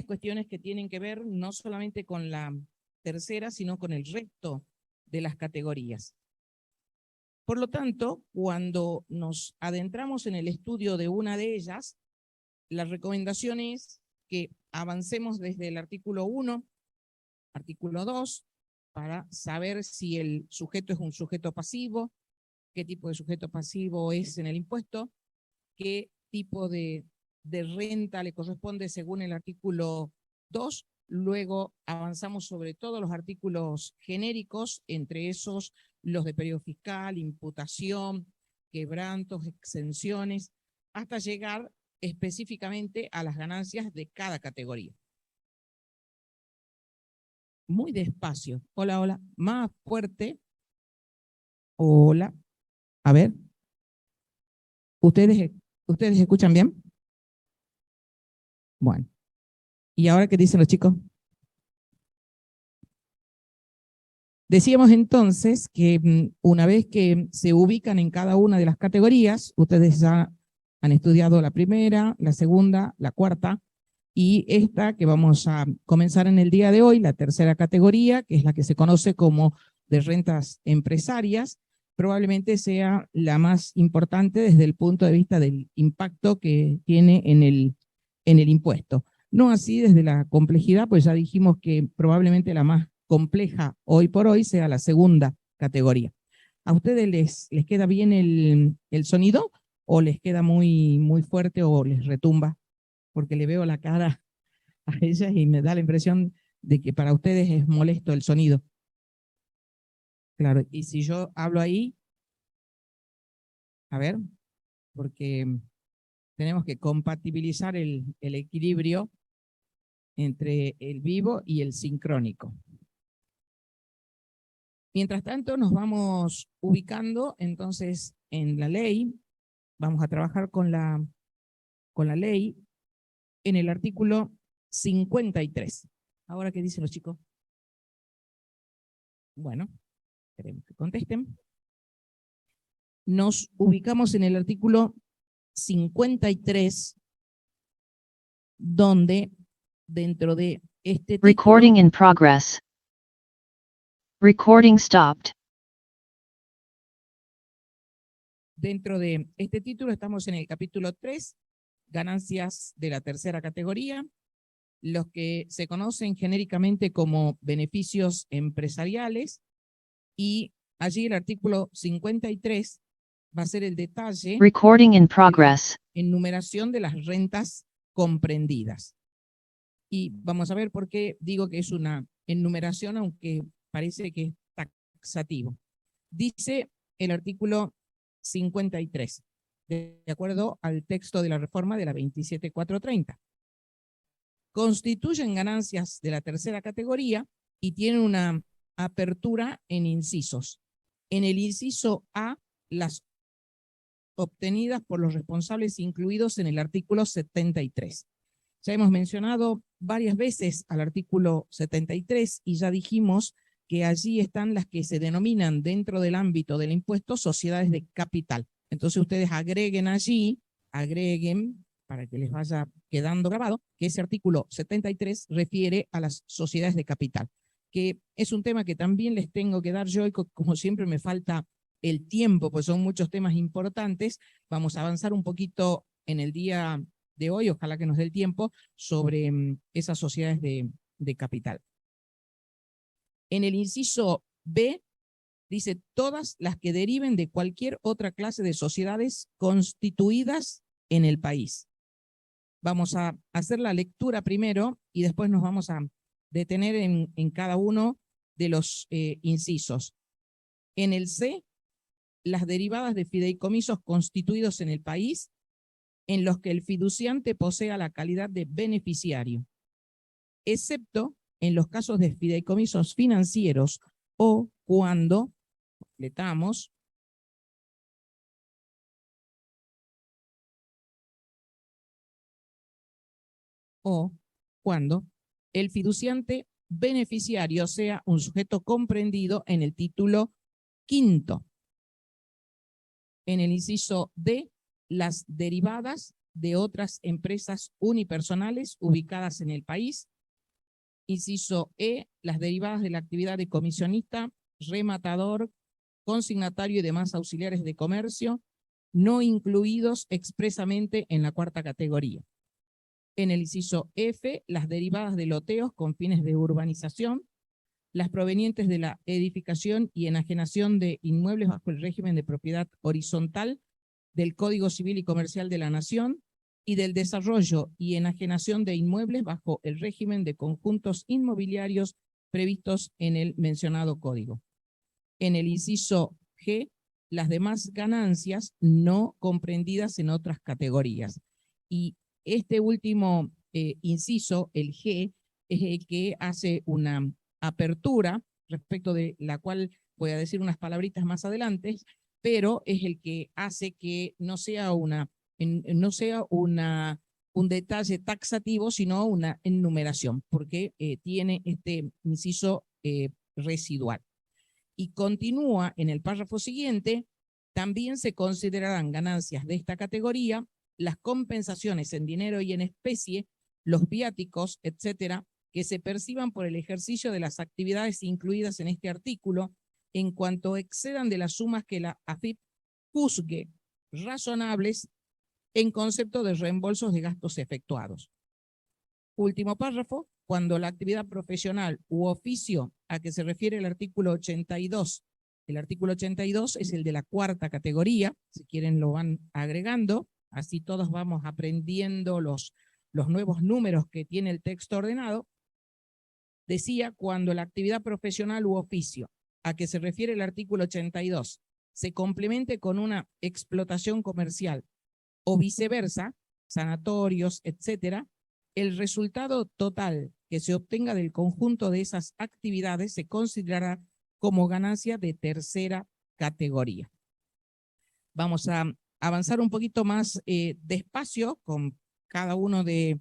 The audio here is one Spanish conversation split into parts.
cuestiones que tienen que ver no solamente con la tercera, sino con el resto de las categorías. Por lo tanto, cuando nos adentramos en el estudio de una de ellas, la recomendación es que avancemos desde el artículo 1, artículo 2, para saber si el sujeto es un sujeto pasivo, qué tipo de sujeto pasivo es en el impuesto, qué tipo de renta le corresponde según el artículo 2. Luego avanzamos sobre todos los artículos genéricos, entre esos los de periodo fiscal, imputación, quebrantos, exenciones, hasta llegar específicamente a las ganancias de cada categoría. Muy despacio. Hola, hola. Más fuerte. Hola. A ver. ¿Ustedes escuchan bien? Bueno. ¿Y ahora qué dicen los chicos? Decíamos entonces que una vez que se ubican en cada una de las categorías, ustedes ya han estudiado la primera, la segunda, la cuarta, y esta que vamos a comenzar en el día de hoy, la tercera categoría, que es la que se conoce como de rentas empresarias, probablemente sea la más importante desde el punto de vista del impacto que tiene en el impuesto. No así desde la complejidad, pues ya dijimos que probablemente la más compleja hoy por hoy sea la segunda categoría. ¿A ustedes les queda bien el sonido o les queda muy fuerte o les retumba? Porque le veo la cara a ellas y me da la impresión de que para ustedes es molesto el sonido. Claro, y si yo hablo ahí, a ver, porque tenemos que compatibilizar el equilibrio entre el vivo y el sincrónico. Mientras tanto, nos vamos ubicando entonces en la ley. Vamos a trabajar con la ley en el artículo 53. Ahora, ¿qué dicen los chicos? Bueno, queremos que contesten. Nos ubicamos en el artículo 53, donde dentro de este título, Recording in progress. Recording stopped. dentro de este título estamos en el capítulo 3, ganancias de la tercera categoría, los que se conocen genéricamente como beneficios empresariales, y allí el artículo 53 va a ser el detalle Recording in de la progress. enumeración de las rentas comprendidas. Y vamos a ver por qué digo que es una enumeración, aunque parece que es taxativo. Dice el artículo 53, de acuerdo al texto de la reforma de la 27430. Constituyen ganancias de la tercera categoría y tienen una apertura en incisos. En el inciso A, las obtenidas por los responsables incluidos en el artículo 73. Ya hemos mencionado varias veces al artículo 73 y ya dijimos que allí están las que se denominan dentro del ámbito del impuesto sociedades de capital. Entonces ustedes agreguen para que les vaya quedando grabado, que ese artículo 73 refiere a las sociedades de capital, que es un tema que también les tengo que dar yo y como siempre me falta el tiempo, pues son muchos temas importantes. Vamos a avanzar un poquito en el día de hoy, ojalá que nos dé el tiempo, sobre esas sociedades de capital. En el inciso B dice todas las que deriven de cualquier otra clase de sociedades constituidas en el país. Vamos a hacer la lectura primero y después nos vamos a detener en cada uno de los incisos. En el C, las derivadas de fideicomisos constituidos en el país en los que el fiduciante posea la calidad de beneficiario, excepto en los casos de fideicomisos financieros o cuando, completamos, o cuando el fiduciante beneficiario sea un sujeto comprendido en el título quinto. En el inciso D, las derivadas de otras empresas unipersonales ubicadas en el país. Inciso E, las derivadas de la actividad de comisionista, rematador, consignatario y demás auxiliares de comercio, no incluidos expresamente en la cuarta categoría. En el inciso F, las derivadas de loteos con fines de urbanización, las provenientes de la edificación y enajenación de inmuebles bajo el régimen de propiedad horizontal del Código Civil y Comercial de la Nación y del desarrollo y enajenación de inmuebles bajo el régimen de conjuntos inmobiliarios previstos en el mencionado código. En el inciso G, las demás ganancias no comprendidas en otras categorías. Y este último inciso, el G, es el que hace una apertura, respecto de la cual voy a decir unas palabritas más adelante, pero es el que hace que no sea un detalle taxativo, sino una enumeración, porque tiene este inciso residual. Y continúa en el párrafo siguiente, también se considerarán ganancias de esta categoría las compensaciones en dinero y en especie, los viáticos, etcétera, que se perciban por el ejercicio de las actividades incluidas en este artículo, en cuanto excedan de las sumas que la AFIP juzgue razonables en concepto de reembolsos de gastos efectuados. Último párrafo, cuando la actividad profesional u oficio a que se refiere el artículo 82, el artículo 82 es el de la cuarta categoría, si quieren lo van agregando, así todos vamos aprendiendo los nuevos números que tiene el texto ordenado. Decía, cuando la actividad profesional u oficio a que se refiere el artículo 82 se complemente con una explotación comercial o viceversa, sanatorios, etcétera, el resultado total que se obtenga del conjunto de esas actividades se considerará como ganancia de tercera categoría. Vamos a avanzar un poquito más despacio con cada uno de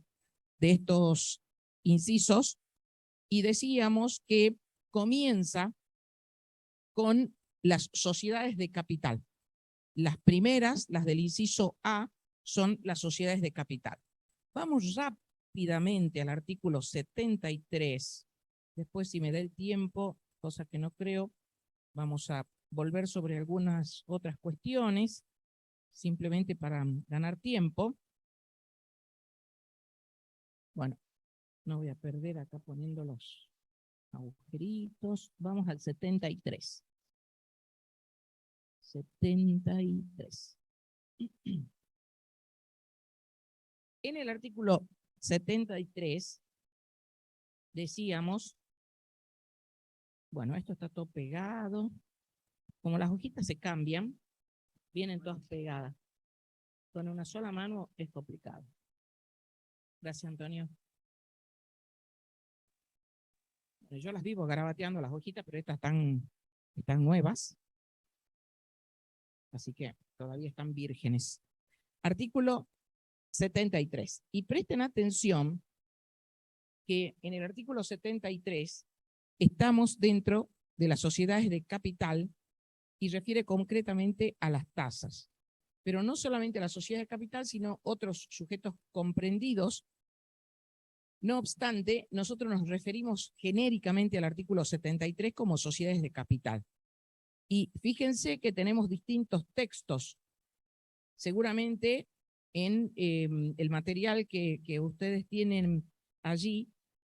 estos incisos y decíamos que comienza con las sociedades de capital. Las primeras, las del inciso A, son las sociedades de capital. Vamos rápidamente al artículo 73. Después, si me da el tiempo, cosa que no creo, vamos a volver sobre algunas otras cuestiones, simplemente para ganar tiempo. Bueno, no voy a perder acá poniendo los agujeritos. Vamos al 73. 73. En el artículo 73 decíamos, bueno, esto está todo pegado. Como las hojitas se cambian, vienen todas pegadas. Con una sola mano es complicado. Gracias, Antonio. Yo las vivo garabateando las hojitas, pero estas están nuevas. Así que todavía están vírgenes. Artículo 73. Y presten atención que en el artículo 73 estamos dentro de las sociedades de capital y refiere concretamente a las tasas. Pero no solamente a la sociedad de capital, sino otros sujetos comprendidos. No obstante, nosotros nos referimos genéricamente al artículo 73 como sociedades de capital. Y fíjense que tenemos distintos textos. Seguramente en el material que ustedes tienen allí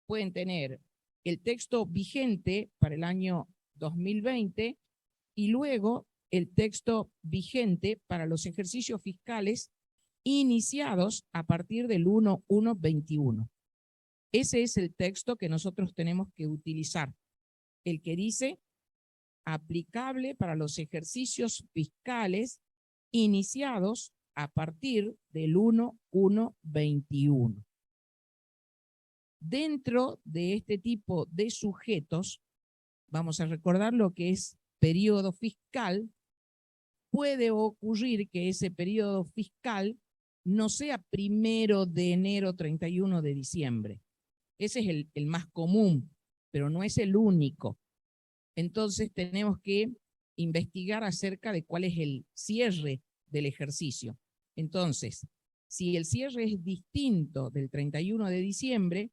pueden tener el texto vigente para el año 2020 y luego el texto vigente para los ejercicios fiscales iniciados a partir del 1/1/21. Ese es el texto que nosotros tenemos que utilizar, el que dice aplicable para los ejercicios fiscales iniciados a partir del 1/1/21. Dentro de este tipo de sujetos, vamos a recordar lo que es periodo fiscal. Puede ocurrir que ese periodo fiscal no sea 1 de enero, 31 de diciembre. Ese es el más común, pero no es el único. Entonces tenemos que investigar acerca de cuál es el cierre del ejercicio. Entonces, Si el cierre es distinto del 31 de diciembre,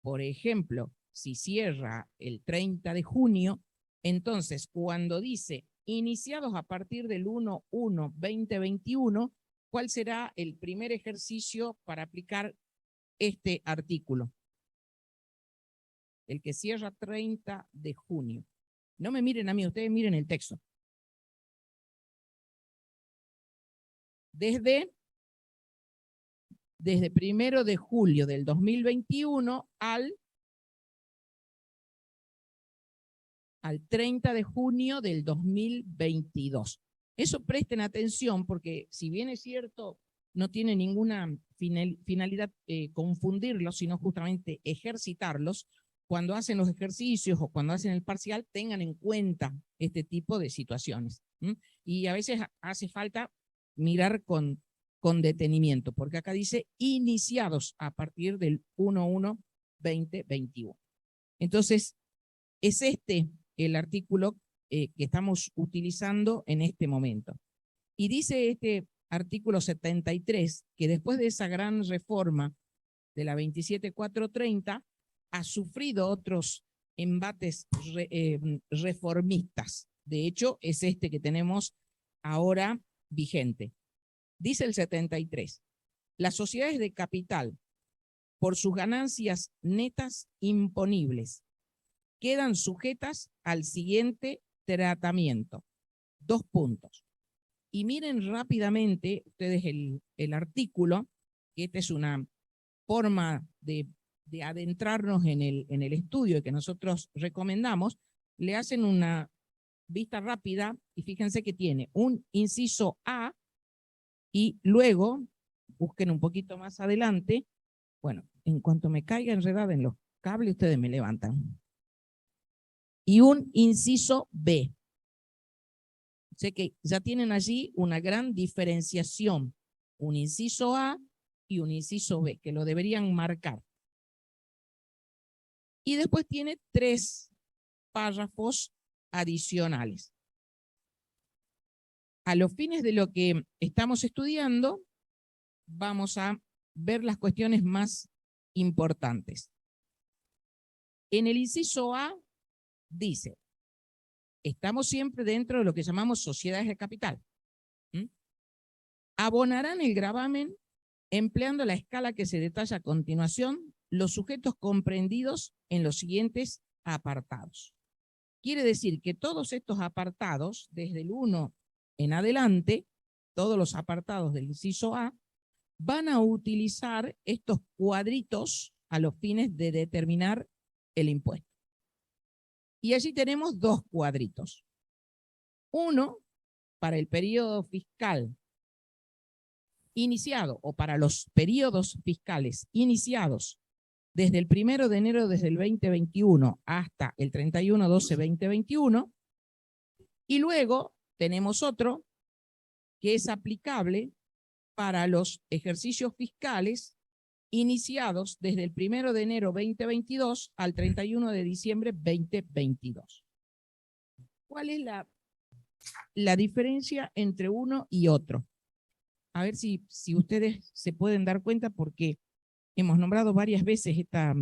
por ejemplo, si cierra el 30 de junio, entonces cuando dice iniciados a partir del 1/1/2021, ¿cuál será el primer ejercicio para aplicar este artículo? El que cierra 30 de junio. No me miren a mí, ustedes miren el texto. Desde 1 de julio del 2021 al 30 de junio del 2022. Eso presten atención porque si bien es cierto, no tiene ninguna finalidad confundirlos, sino justamente ejercitarlos. Cuando hacen los ejercicios o cuando hacen el parcial, tengan en cuenta este tipo de situaciones. Y a veces hace falta mirar con detenimiento, porque acá dice iniciados a partir del 1/1/2021. Entonces, es este el artículo que estamos utilizando en este momento. Y dice este artículo 73 que después de esa gran reforma de la 27430 ha sufrido otros embates reformistas. De hecho, es este que tenemos ahora vigente. Dice el 73, las sociedades de capital, por sus ganancias netas imponibles, quedan sujetas al siguiente tratamiento. 2 puntos. Y miren rápidamente ustedes el artículo, que esta es una forma de adentrarnos en el estudio que nosotros recomendamos. Le hacen una vista rápida y fíjense que tiene un inciso A y luego, busquen un poquito más adelante, bueno, en cuanto me caiga enredada en los cables, ustedes me levantan. Y un inciso B. O sea que ya tienen allí una gran diferenciación, un inciso A y un inciso B, que lo deberían marcar. Y después tiene 3 párrafos adicionales. A los fines de lo que estamos estudiando, vamos a ver las cuestiones más importantes. En el inciso A dice, estamos siempre dentro de lo que llamamos sociedades de capital. Abonarán el gravamen empleando la escala que se detalla a continuación los sujetos comprendidos en los siguientes apartados. Quiere decir que todos estos apartados, desde el 1 en adelante, todos los apartados del inciso A, van a utilizar estos cuadritos a los fines de determinar el impuesto. Y allí tenemos 2 cuadritos. Uno para el periodo fiscal iniciado o para los periodos fiscales iniciados desde el 1 de enero desde el 2021 hasta el 31/12/2021, y luego tenemos otro que es aplicable para los ejercicios fiscales iniciados desde el 1 de enero 2022 al 31 de diciembre 2022. ¿Cuál es la diferencia entre uno y otro? A ver si ustedes se pueden dar cuenta, porque hemos nombrado varias veces esta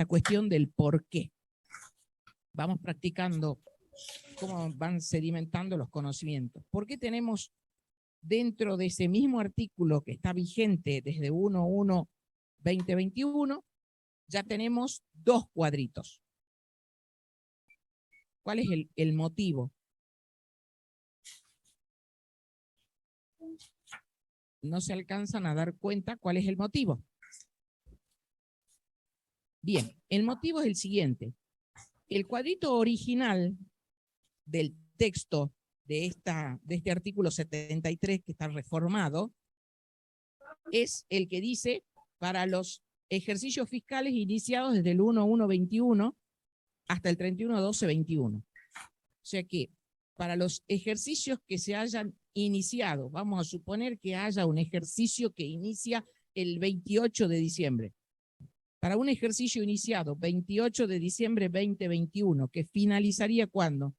cuestión del por qué. Vamos practicando cómo van sedimentando los conocimientos. ¿Por qué tenemos dentro de ese mismo artículo que está vigente desde 1/1/2021, ya tenemos 2 cuadritos? ¿Cuál es el motivo? No se alcanzan a dar cuenta cuál es el motivo. Bien, el motivo es el siguiente. El cuadrito original del texto de este artículo 73 que está reformado es el que dice para los ejercicios fiscales iniciados desde el 1/1/21 hasta el 31/12/21. O sea que para los ejercicios que se hayan iniciado, vamos a suponer que haya un ejercicio que inicia el 28 de diciembre. Para un ejercicio iniciado 28 de diciembre 2021, que finalizaría ¿cuándo?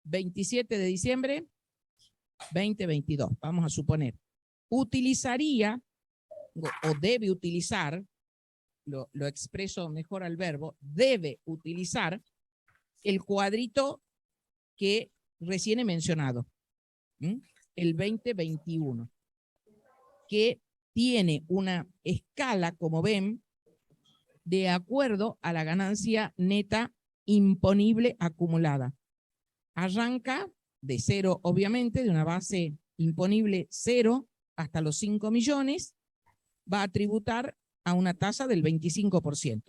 27 de diciembre 2022, vamos a suponer, utilizaría o debe utilizar, lo expreso mejor al verbo, debe utilizar el cuadrito que recién he mencionado, el 2021, que tiene una escala, como ven, de acuerdo a la ganancia neta imponible acumulada. Arranca de cero, obviamente, de una base imponible cero hasta los 5 millones, va a tributar a una tasa del 25%.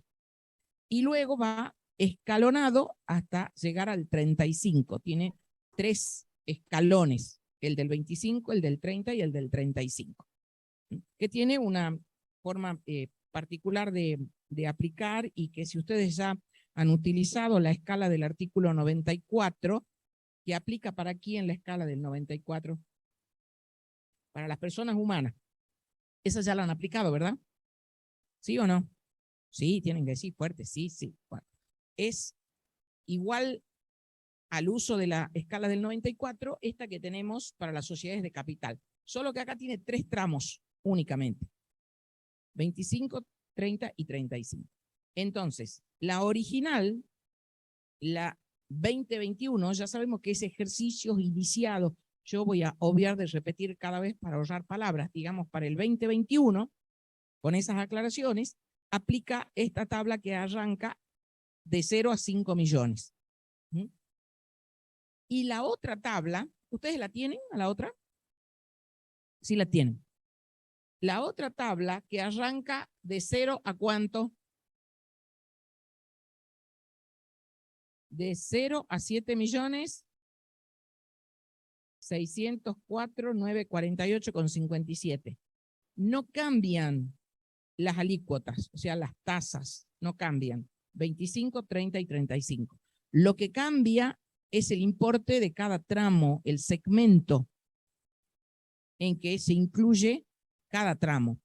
Y luego va escalonado hasta llegar al 35. Tiene 3 escalones, el del 25, el del 30 y el del 35, que tiene una forma particular de aplicar, y que si ustedes ya han utilizado la escala del artículo 94, que aplica para quién la escala del 94, para las personas humanas. Esa ya la han aplicado, ¿verdad? ¿Sí o no? Sí, tienen que decir fuerte, sí, sí. Bueno, es igual al uso de la escala del 94, esta que tenemos para las sociedades de capital. Solo que acá tiene 3 tramos únicamente. 25, 30 y 35. Entonces, la original, la 2021, ya sabemos que es ejercicios iniciados. Yo voy a obviar de repetir cada vez para ahorrar palabras. Digamos, para el 2021, con esas aclaraciones, aplica esta tabla que arranca de 0 a 5 millones. Y la otra tabla, ¿ustedes la tienen a la otra? Sí la tienen. La otra tabla que arranca de 0 a ¿cuánto? De 0 a 7 millones 604.948,57. No cambian las alícuotas, o sea, las tasas, no cambian. 25, 30 y 35. Lo que cambia es el importe de cada tramo, el segmento en que se incluye cada tramo.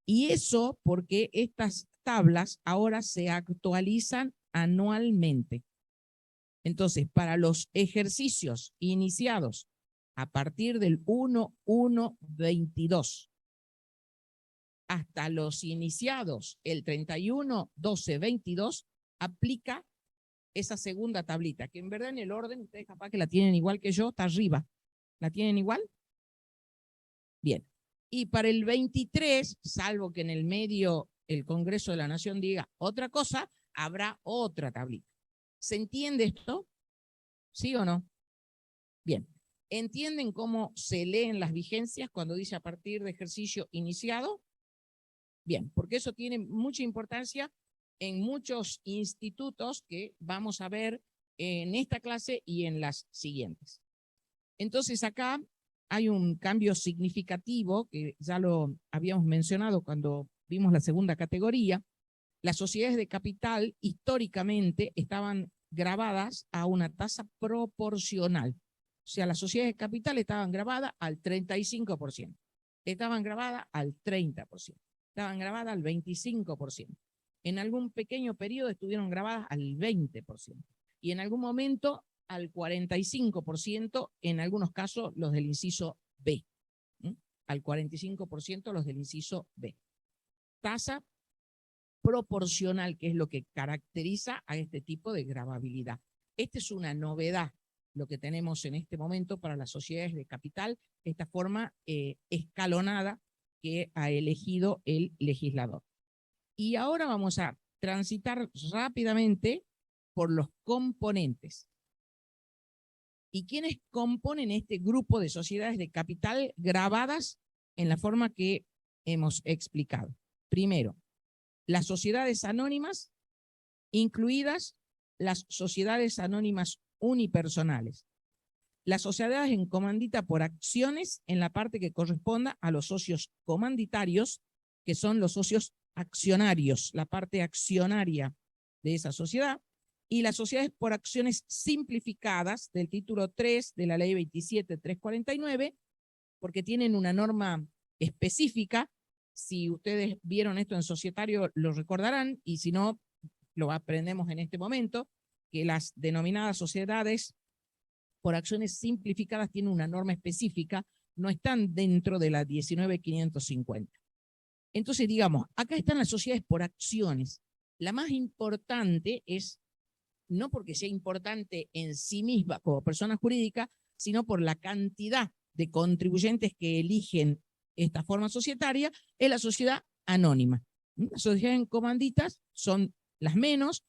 Y eso porque estas tablas ahora se actualizan anualmente. Entonces, para los ejercicios iniciados a partir del 1/1/22 hasta los iniciados el 31/12/22, aplica esa segunda tablita, que en verdad en el orden, ustedes capaz que la tienen igual que yo, está arriba. ¿La tienen igual? Bien. Y para el 23, salvo que en el medio el Congreso de la Nación diga otra cosa, habrá otra tablita. ¿Se entiende esto? ¿Sí o no? Bien. ¿Entienden cómo se leen las vigencias cuando dice a partir de ejercicio iniciado? Bien, porque eso tiene mucha importancia en muchos institutos que vamos a ver en esta clase y en las siguientes. Entonces acá hay un cambio significativo que ya lo habíamos mencionado cuando vimos la segunda categoría. Las sociedades de capital históricamente estaban grabadas a una tasa proporcional. O sea, las sociedades de capital estaban grabadas al 35%, estaban grabadas al 30%, estaban grabadas al 25%. En algún pequeño periodo estuvieron grabadas al 20%. Y en algún momento al 45%, en algunos casos los del inciso B. Al 45% los del inciso B. Tasa proporcional, que es lo que caracteriza a este tipo de gravabilidad. Esta es una novedad, lo que tenemos en este momento para las sociedades de capital, esta forma escalonada que ha elegido el legislador. Y ahora vamos a transitar rápidamente por los componentes. ¿Y quiénes componen este grupo de sociedades de capital grabadas en la forma que hemos explicado? Primero, las sociedades anónimas, incluidas las sociedades anónimas unipersonales. Las sociedades en comandita por acciones en la parte que corresponda a los socios comanditarios, que son los socios accionarios, la parte accionaria de esa sociedad, y las sociedades por acciones simplificadas del título 3 de la ley 27.349, porque tienen una norma específica. Si ustedes vieron esto en societario, lo recordarán, y si no, lo aprendemos en este momento, que las denominadas sociedades por acciones simplificadas tienen una norma específica, no están dentro de la 19.550. Entonces, digamos, acá están las sociedades por acciones. La más importante es, no porque sea importante en sí misma como persona jurídica, sino por la cantidad de contribuyentes que eligen esta forma societaria, es la sociedad anónima. Las sociedades en comanditas son las menos.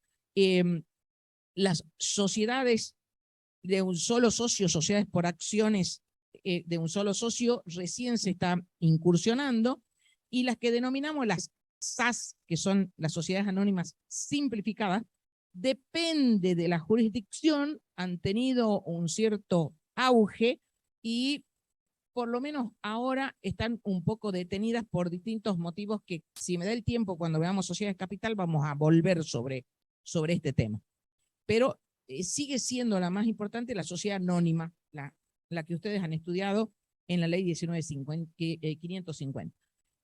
Las sociedades de un solo socio, sociedades por acciones de un solo socio, recién se está incursionando, y las que denominamos las SAS, que son las sociedades anónimas simplificadas, depende de la jurisdicción, han tenido un cierto auge y por lo menos ahora están un poco detenidas por distintos motivos que, si me da el tiempo, cuando veamos sociedades capital, vamos a volver sobre este tema. Pero sigue siendo la más importante la sociedad anónima, la que ustedes han estudiado en la ley 19.550.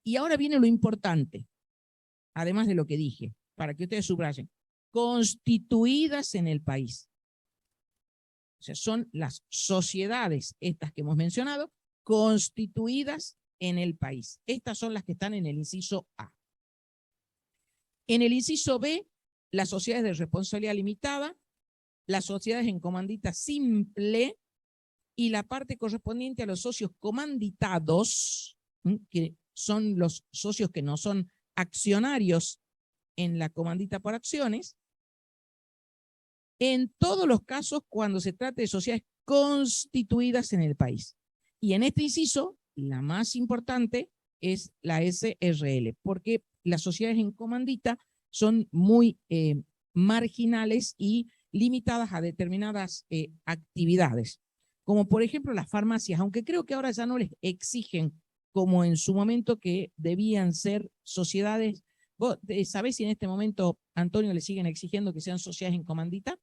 Y ahora viene lo importante, además de lo que dije, para que ustedes subrayen, constituidas en el país. O sea, son las sociedades, estas que hemos mencionado, constituidas en el país. Estas son las que están en el inciso A. En el inciso B, las sociedades de responsabilidad limitada, las sociedades en comandita simple y la parte correspondiente a los socios comanditados, que son los socios que no son accionarios en la comandita por acciones, en todos los casos cuando se trate de sociedades constituidas en el país. Y en este inciso, la más importante es la SRL, porque las sociedades en comandita son muy marginales y limitadas a determinadas actividades, como por ejemplo las farmacias, aunque creo que ahora ya no les exigen como en su momento que debían ser sociedades. ¿Vos sabés si en este momento, Antonio, le siguen exigiendo que sean sociedades en comandita?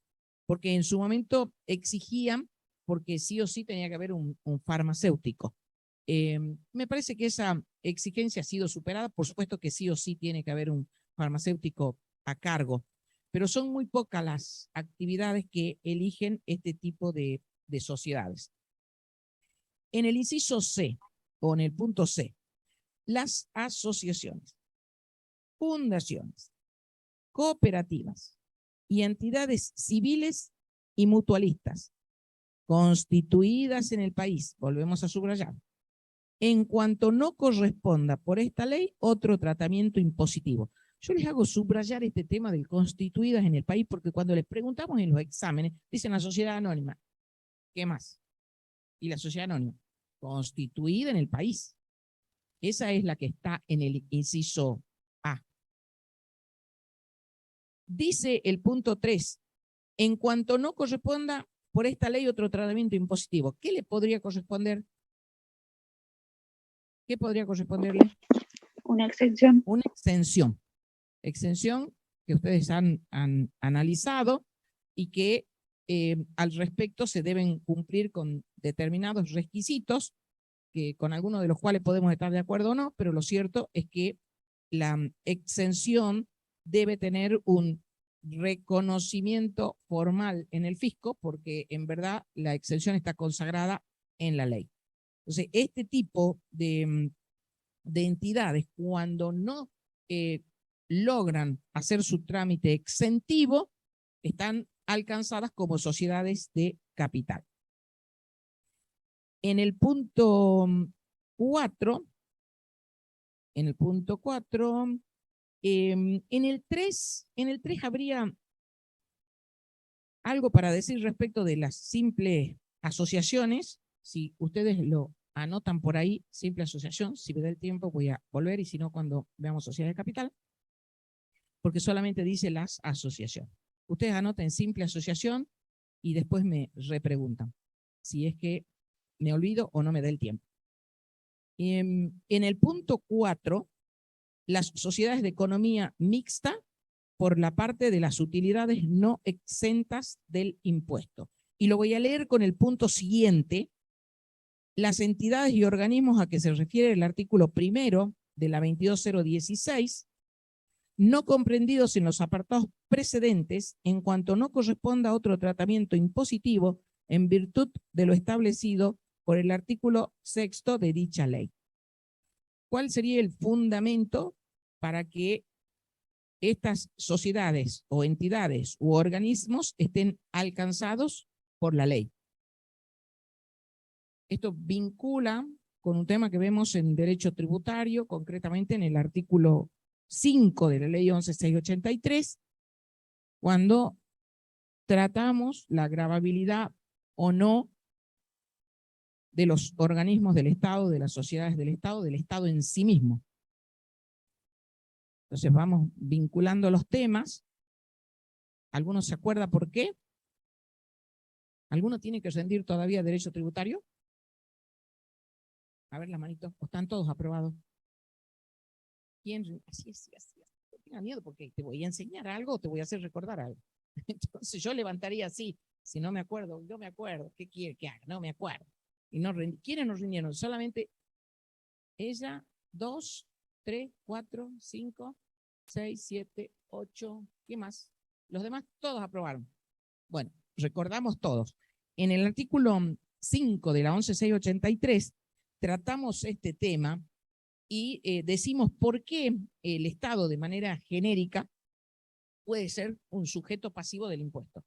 Porque en su momento exigían, porque sí o sí tenía que haber un farmacéutico. Me parece que esa exigencia ha sido superada. Por supuesto que sí o sí tiene que haber un farmacéutico a cargo, pero son muy pocas las actividades que eligen este tipo de sociedades. En el inciso C, o en el punto C, las asociaciones, fundaciones, cooperativas y entidades civiles y mutualistas constituidas en el país, volvemos a subrayar, en cuanto no corresponda por esta ley otro tratamiento impositivo. Yo les hago subrayar este tema de constituidas en el país porque cuando les preguntamos en los exámenes, dicen la sociedad anónima. ¿Qué más? Y la sociedad anónima, constituida en el país. Esa es la que está en el inciso A. Dice el punto 3, en cuanto no corresponda por esta ley otro tratamiento impositivo. ¿Qué le podría corresponder? ¿Qué podría corresponderle? Una exención. Una exención. Exención que ustedes han analizado y que al respecto se deben cumplir con determinados requisitos, que con algunos de los cuales podemos estar de acuerdo o no, pero lo cierto es que la exención debe tener un reconocimiento formal en el fisco, porque en verdad la exención está consagrada en la ley. Entonces, este tipo de entidades, cuando no logran hacer su trámite exentivo, están alcanzadas como sociedades de capital. En el punto 4, en el 3 habría algo para decir respecto de las simples asociaciones. Si ustedes lo anotan por ahí, simple asociación, si me da el tiempo voy a volver, y si no, cuando veamos sociedades de capital, porque solamente dice las asociaciones. Ustedes anoten simple asociación y después me repreguntan si es que me olvido o no me da el tiempo. En el punto 4, las sociedades de economía mixta por la parte de las utilidades no exentas del impuesto. Y lo voy a leer con el punto siguiente. Las entidades y organismos a que se refiere el artículo primero de la 22016, no comprendidos en los apartados precedentes, en cuanto no corresponda a otro tratamiento impositivo en virtud de lo establecido por el artículo 6º de dicha ley. ¿Cuál sería el fundamento para que estas sociedades o entidades u organismos estén alcanzados por la ley? Esto vincula con un tema que vemos en derecho tributario, concretamente en el artículo 5 de la ley 11.683, cuando tratamos la gravabilidad o no de los organismos del Estado, de las sociedades del Estado en sí mismo. Entonces vamos vinculando los temas. ¿Alguno se acuerda por qué? ¿Alguno tiene que rendir todavía derecho tributario? A ver las manitos. ¿O están todos aprobados? ¿Quién? Así es. No tenga miedo porque te voy a enseñar algo o te voy a hacer recordar algo. Entonces yo levantaría así. Si no me acuerdo, yo me acuerdo. ¿Qué quiere que haga? No me acuerdo. Y no ¿quiénes nos rindieron? Solamente ella, 2, 3, 4, 5, 6, 7, 8. ¿Qué más? Los demás todos aprobaron. Bueno, recordamos todos. En el artículo 5 de la 11.683 tratamos este tema y decimos por qué el Estado de manera genérica puede ser un sujeto pasivo del impuesto.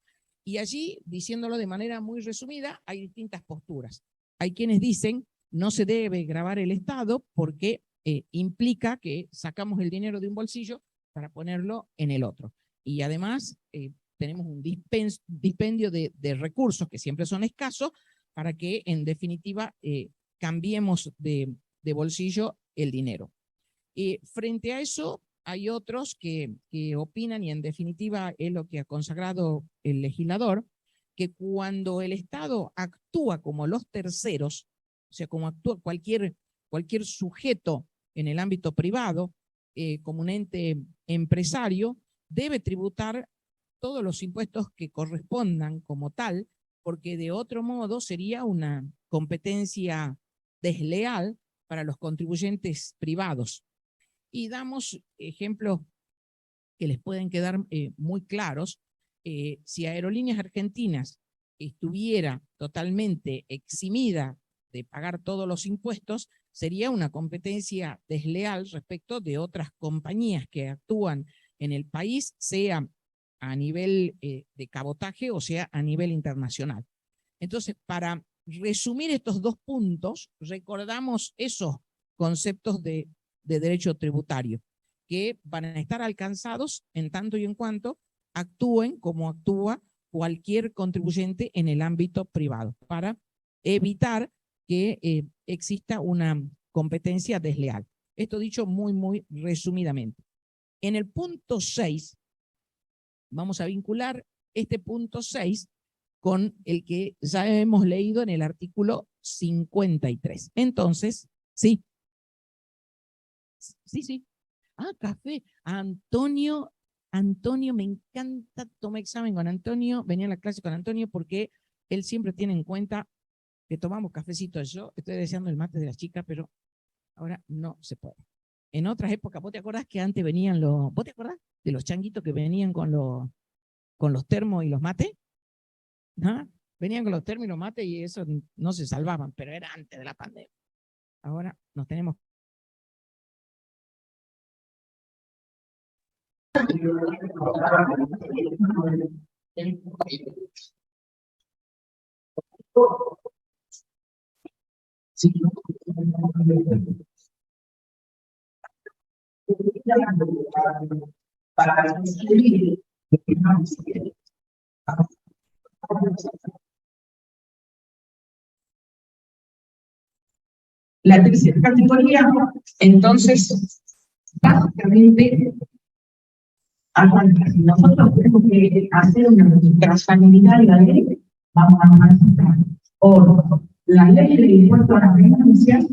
Y allí, diciéndolo de manera muy resumida, hay distintas posturas. Hay quienes dicen no se debe gravar el Estado porque implica que sacamos el dinero de un bolsillo para ponerlo en el otro. Y además tenemos un dispendio de recursos que siempre son escasos para que en definitiva cambiemos de bolsillo el dinero. Frente a eso hay otros que opinan, y en definitiva es lo que ha consagrado el legislador, que cuando el Estado actúa como los terceros, o sea, como actúa cualquier sujeto en el ámbito privado, como un ente empresario, debe tributar todos los impuestos que correspondan como tal, porque de otro modo sería una competencia desleal para los contribuyentes privados. Y damos ejemplos que les pueden quedar muy claros. Si Aerolíneas Argentinas estuviera totalmente eximida de pagar todos los impuestos, sería una competencia desleal respecto de otras compañías que actúan en el país, sea a nivel de cabotaje o sea a nivel internacional. Entonces, para resumir estos dos puntos, recordamos esos conceptos de derecho tributario, que van a estar alcanzados en tanto y en cuanto actúen como actúa cualquier contribuyente en el ámbito privado, para evitar que exista una competencia desleal. Esto dicho muy resumidamente. En el punto 6, vamos a vincular este punto 6 con el que ya hemos leído en el artículo 53. Entonces, sí. Ah, café. Antonio, me encanta, tomé examen con Antonio, venía a la clase con Antonio porque él siempre tiene en cuenta que tomamos cafecito. Yo estoy deseando el mate de las chicas, pero ahora no se puede. En otras épocas, ¿vos te acordás que antes venían vos te acordás de los changuitos que venían con los termos y los mates? ¿Ah? Venían con los termos y los mates y eso no se salvaban, pero era antes de la pandemia. Ahora nos tenemos para inscribir la tercera categoría. Entonces, básicamente, si nosotros tenemos que hacer una trazabilidad de la ley, vamos a transitar por la ley de impuesto a las ganancias,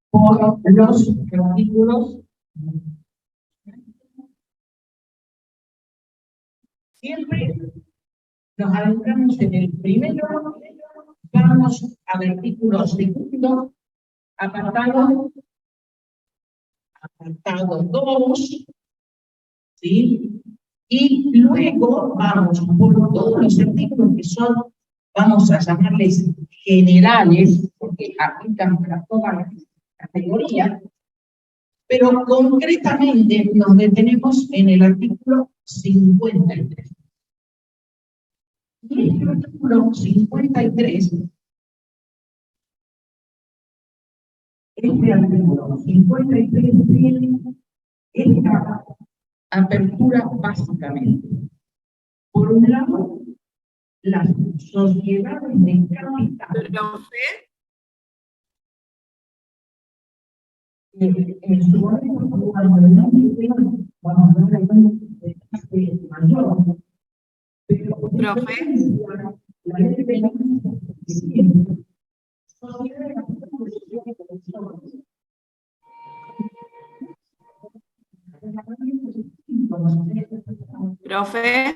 por los artículos. Siempre nos adentramos en el primero, vamos al artículo segundo, apartado 2, ¿sí? Y luego vamos por todos los artículos que son vamos a llamarles generales, porque aplican para todas las categorías, pero concretamente nos detenemos en el artículo 53. Y el artículo 53, este artículo 53 tiene esta apertura básicamente. Por un lado, las sociedades de capital. En su momento, vamos a ver el mayor, pero Profe. la ley de sociedades Profe.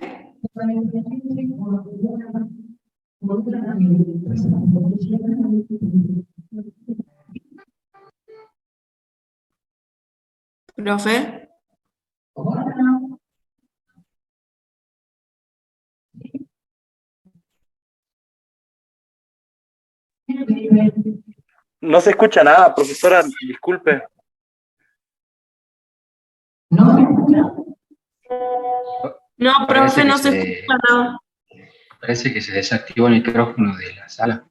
Profe. No se escucha nada, profesora, disculpe. No, profe, no se escucha nada. Parece que se desactivó el micrófono de la sala.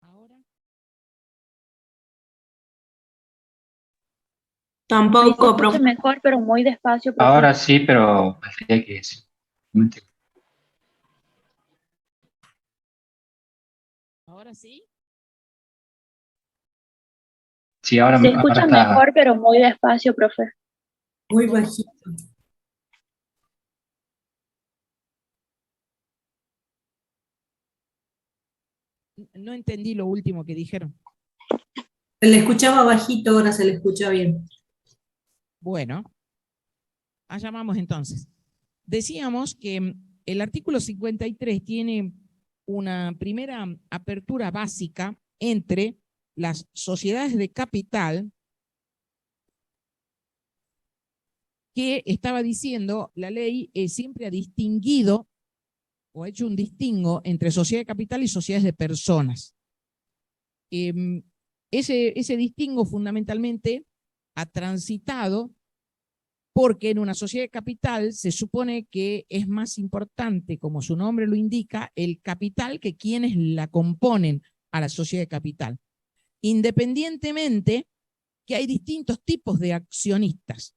Ahora. Tampoco, Se profe. escucha mejor, pero muy despacio, profe. Ahora sí, pero parece que sí. ¿Ahora sí? Sí, ahora, Se ahora escucha está. mejor, pero muy despacio, profe. Muy bajito. No entendí lo último que dijeron. Se le escuchaba bajito, ahora se le escucha bien. Bueno, allá vamos entonces. Decíamos que el artículo 53 tiene una primera apertura básica entre las sociedades de capital, que estaba diciendo la ley siempre ha distinguido o ha hecho un distingo entre sociedad de capital y sociedades de personas. Ese distingo fundamentalmente ha transitado porque en una sociedad de capital se supone que es más importante, como su nombre lo indica, el capital que quienes la componen a la sociedad de capital. Independientemente que hay distintos tipos de accionistas.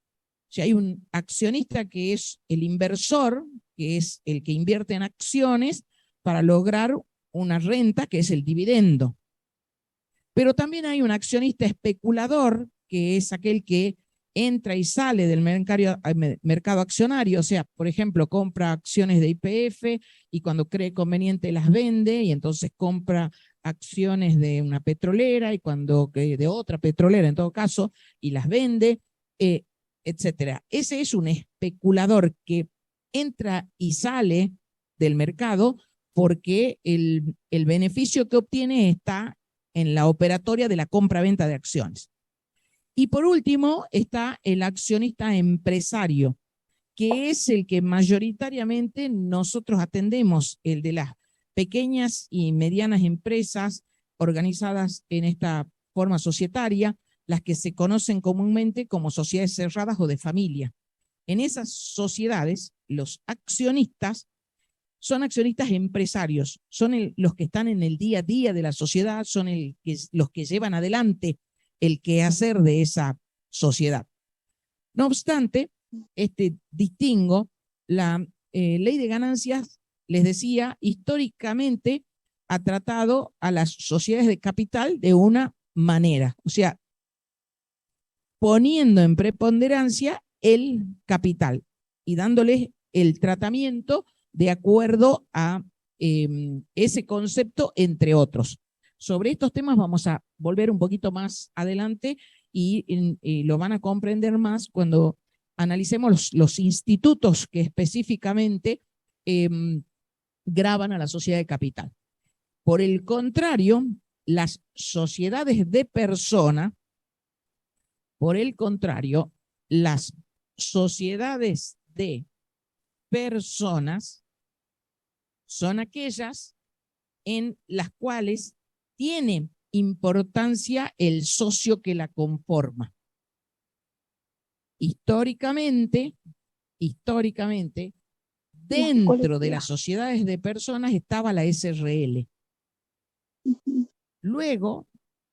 O sea, hay un accionista que es el inversor, que es el que invierte en acciones para lograr una renta, que es el dividendo. Pero también hay un accionista especulador, que es aquel que entra y sale del mercado accionario, o sea, por ejemplo, compra acciones de YPF y cuando cree conveniente las vende y entonces compra acciones de una petrolera y cuando de otra petrolera en todo caso y las vende, etcétera. Ese es un especulador que entra y sale del mercado porque el beneficio que obtiene está en la operatoria de la compra-venta de acciones. Y por último está el accionista empresario, que es el que mayoritariamente nosotros atendemos, el de las pequeñas y medianas empresas organizadas en esta forma societaria, las que se conocen comúnmente como sociedades cerradas o de familia. En esas sociedades, los accionistas son accionistas empresarios, son los que están en el día a día de la sociedad, son los que llevan adelante el quehacer de esa sociedad. No obstante, este distingo, la ley de ganancias, les decía, históricamente ha tratado a las sociedades de capital de una manera, o sea, poniendo en preponderancia el capital y dándoles el tratamiento de acuerdo a ese concepto, entre otros. Sobre estos temas vamos a volver un poquito más adelante y lo van a comprender más cuando analicemos los institutos que específicamente graban a la sociedad de capital. Por el contrario, las sociedades de persona, por el contrario, las sociedades de personas son aquellas en las cuales tiene importancia el socio que la conforma. Históricamente, dentro de las sociedades de personas estaba la SRL. Luego,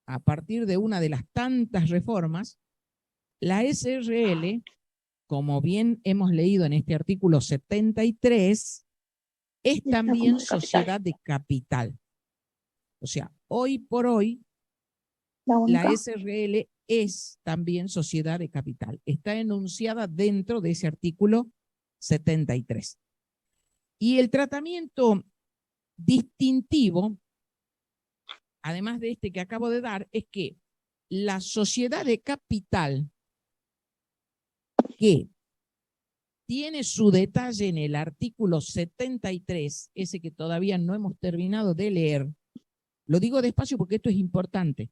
a partir de una de las tantas reformas, la SRL, como bien hemos leído en este artículo 73, es también sociedad de capital. O sea, hoy por hoy, la SRL es también sociedad de capital. Está enunciada dentro de ese artículo 73. Y el tratamiento distintivo, además de este que acabo de dar, es que la sociedad de capital que tiene su detalle en el artículo 73, ese que todavía no hemos terminado de leer, lo digo despacio porque esto es importante,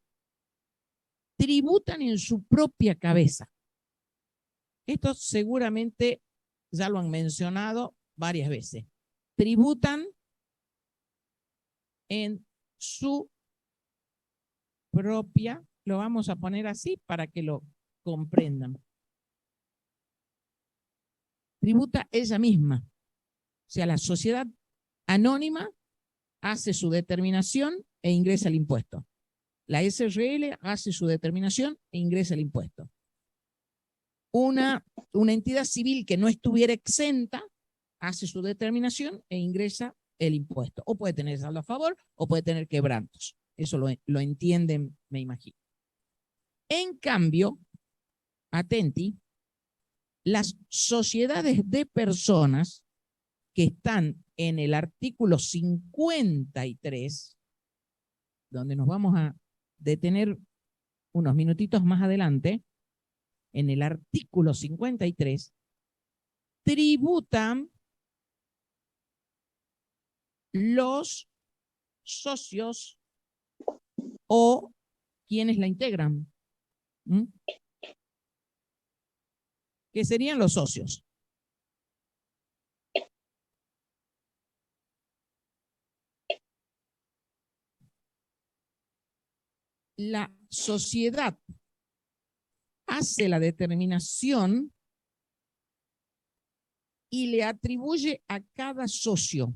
tributan en su propia cabeza. Esto seguramente ya lo han mencionado varias veces. Tributan en su propia, lo vamos a poner así para que lo comprendan. Tributa ella misma. O sea, la sociedad anónima hace su determinación e ingresa el impuesto. La SRL hace su determinación e ingresa el impuesto. Una entidad civil que no estuviera exenta hace su determinación e ingresa el impuesto. O puede tener saldo a favor o puede tener quebrantos. Eso lo entienden, me imagino. En cambio, atenti, las sociedades de personas que están en el artículo 53, donde nos vamos a detener unos minutitos más adelante, en el artículo 53, tributan los socios o quienes la integran. ¿Qué serían los socios? La sociedad hace la determinación y le atribuye a cada socio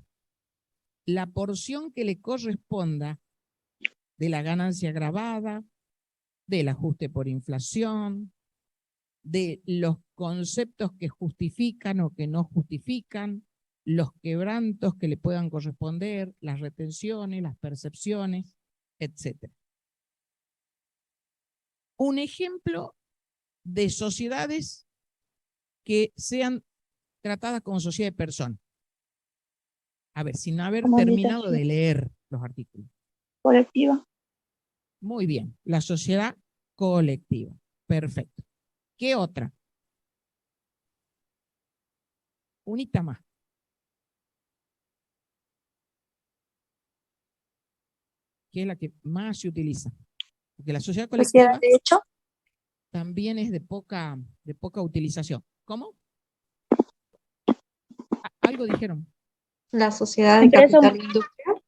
la porción que le corresponda de la ganancia gravada, del ajuste por inflación, de los conceptos que justifican o que no justifican, los quebrantos que le puedan corresponder, las retenciones, las percepciones, etc. Un ejemplo de sociedades que sean tratadas como sociedad de personas. A ver, sin haber terminado de leer los artículos. Colectiva. Muy bien, la sociedad colectiva. Perfecto. ¿Qué otra? Unita más. ¿Qué es la que más se utiliza? Porque la sociedad colectiva Sociedad de hecho. también es de poca utilización. ¿Cómo? Algo dijeron. La sociedad de Empresa, capital industrial.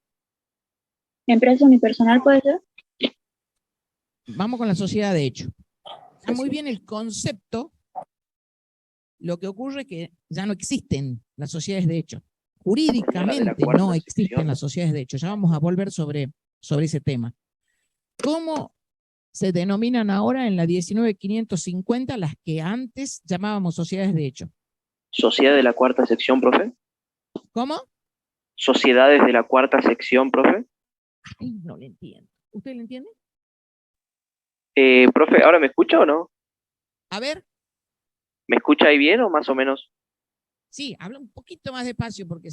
empresa unipersonal puede ser. Vamos con la sociedad de hecho. Está muy bien el concepto. Lo que ocurre es que ya no existen las sociedades de hecho. Jurídicamente no existen las sociedades de hecho. Ya vamos a volver sobre ese tema. ¿Cómo se denominan ahora en la 19.550 las que antes llamábamos sociedades de hecho? Sociedad de la cuarta sección, profe. ¿Cómo? Sociedades de la cuarta sección, profe. Ay, no le entiendo. ¿Usted le entiende? Profe, ¿ahora me escucha o no? A ver, ¿Me escucha ahí bien o más o menos? sí, habla un poquito más despacio porque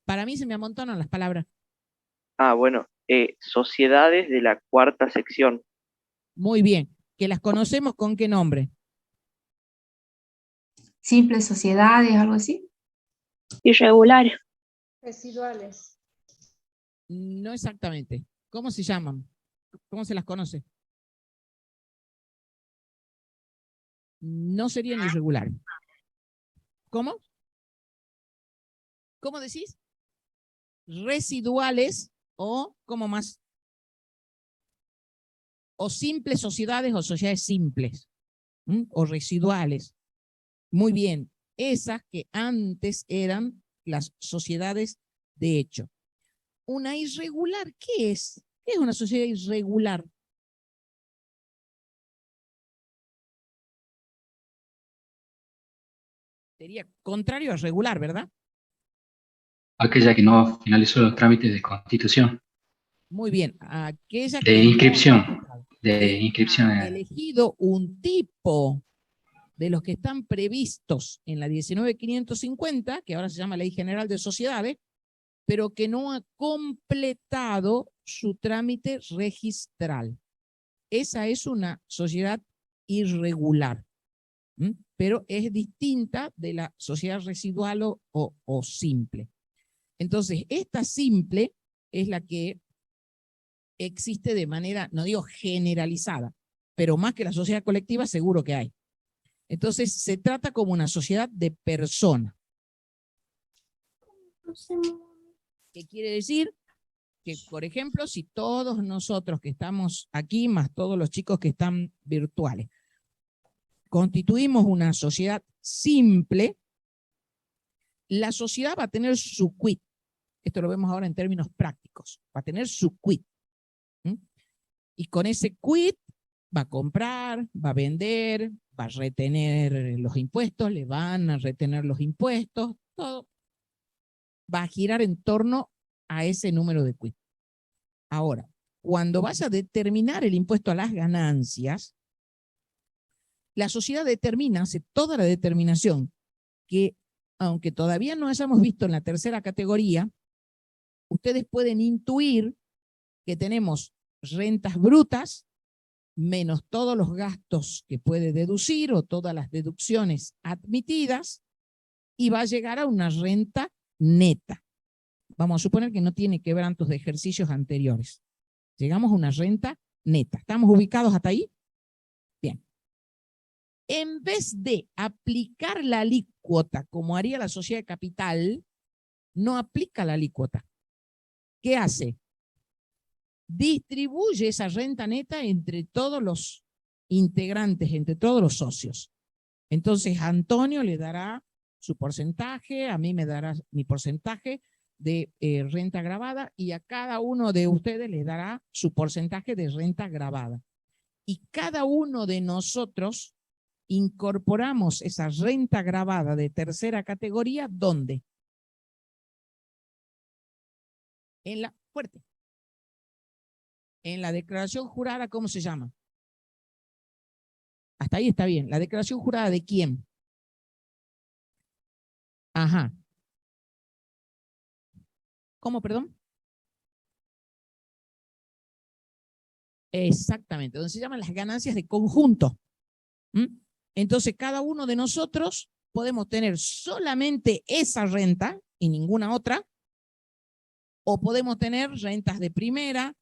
Para mí se me amontonan las palabras. Ah, bueno, sociedades de la cuarta sección. Muy bien. ¿Que las conocemos con qué nombre? Simples sociedades, algo así. Irregulares. Residuales. No exactamente. ¿Cómo se llaman? ¿Cómo se las conoce? No serían irregulares. ¿Cómo? ¿Cómo decís? Residuales o, ¿cómo más? O simples sociedades o sociedades simples. O residuales. Muy bien. Esas que antes eran las sociedades de hecho. Una irregular, ¿qué es? ¿Qué es una sociedad irregular? Sería contrario a regular, ¿verdad? Aquella que no finalizó los trámites de constitución, Muy bien. Aquella de que no inscripción, de que inscripción. ha elegido un tipo de los que están previstos en la 19.550, que ahora se llama Ley General de Sociedades, pero que no ha completado su trámite registral. Esa es una sociedad irregular, pero es distinta de la sociedad residual o simple. Entonces, esta simple es la que existe de manera, no digo generalizada, pero más que la sociedad colectiva seguro que hay. Entonces, se trata como una sociedad de personas. ¿Qué quiere decir? Que, por ejemplo, si todos nosotros que estamos aquí, más todos los chicos que están virtuales, constituimos una sociedad simple, la sociedad va a tener su quit. Esto lo vemos ahora en términos prácticos. Va a tener su quit. Y con ese quit va a comprar, va a vender, va a retener los impuestos, le van a retener los impuestos, todo va a girar en torno a ese número de quit. Ahora, cuando vas a determinar el impuesto a las ganancias, la sociedad determina, hace toda la determinación, que aunque todavía no hayamos visto en la tercera categoría, ustedes pueden intuir que tenemos rentas brutas menos todos los gastos que puede deducir o todas las deducciones admitidas y va a llegar a una renta neta. Vamos a suponer que no tiene quebrantos de ejercicios anteriores. Llegamos a una renta neta. ¿Estamos ubicados hasta ahí? Bien. En vez de aplicar la alícuota como haría la sociedad de capital, no aplica la alícuota. ¿Qué hace? Distribuye esa renta neta entre todos los integrantes, entre todos los socios. Entonces, a Antonio le dará su porcentaje, a mí me dará mi porcentaje de renta gravada y a cada uno de ustedes le dará su porcentaje de renta gravada. Y cada uno de nosotros incorporamos esa renta gravada de tercera categoría, ¿dónde? En la fuerte. En la declaración jurada, ¿cómo se llama? Hasta ahí está bien. ¿La declaración jurada de quién? Ajá. ¿Cómo, perdón? Exactamente. Donde se llaman las ganancias de conjunto. Entonces, cada uno de nosotros podemos tener solamente esa renta y ninguna otra, o podemos tener rentas de primera,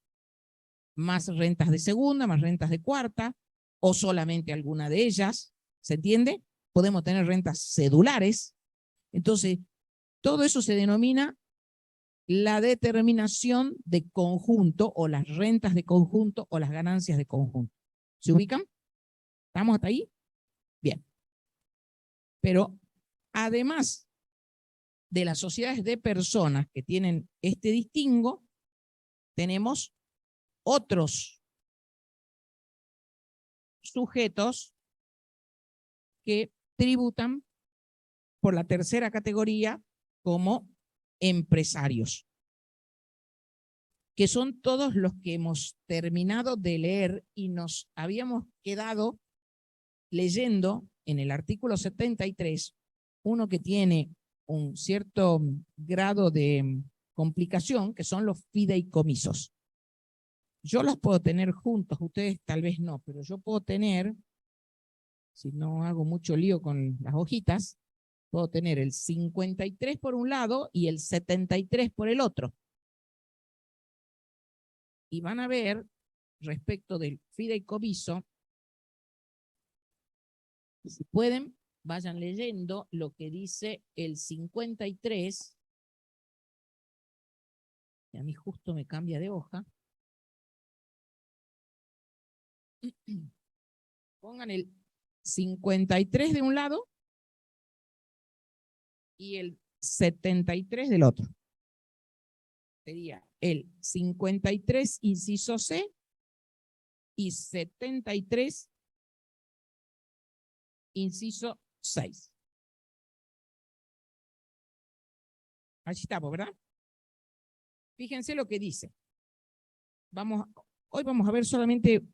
más rentas de segunda, más rentas de cuarta, o solamente alguna de ellas, ¿se entiende? Podemos tener rentas cedulares. Entonces, todo eso se denomina la determinación de conjunto, o las rentas de conjunto, o las ganancias de conjunto. ¿Se ubican? ¿Estamos hasta ahí? Bien. Pero además de las sociedades de personas que tienen este distingo, tenemos otros sujetos que tributan por la tercera categoría como empresarios, que son todos los que hemos terminado de leer y nos habíamos quedado leyendo en el artículo 73, uno que tiene un cierto grado de complicación, que son los fideicomisos. Yo los puedo tener juntos, ustedes tal vez no, pero yo puedo tener, si no hago mucho lío con las hojitas, puedo tener el 53 por un lado y el 73 por el otro. Y van a ver, respecto del fideicomiso, si pueden, vayan leyendo lo que dice el 53, y a mí justo me cambia de hoja. Pongan el 53 de un lado y el 73 del otro. Sería el 53 inciso C y 73 inciso 6. Allí estamos, ¿verdad? Fíjense lo que dice. Hoy vamos a ver solamente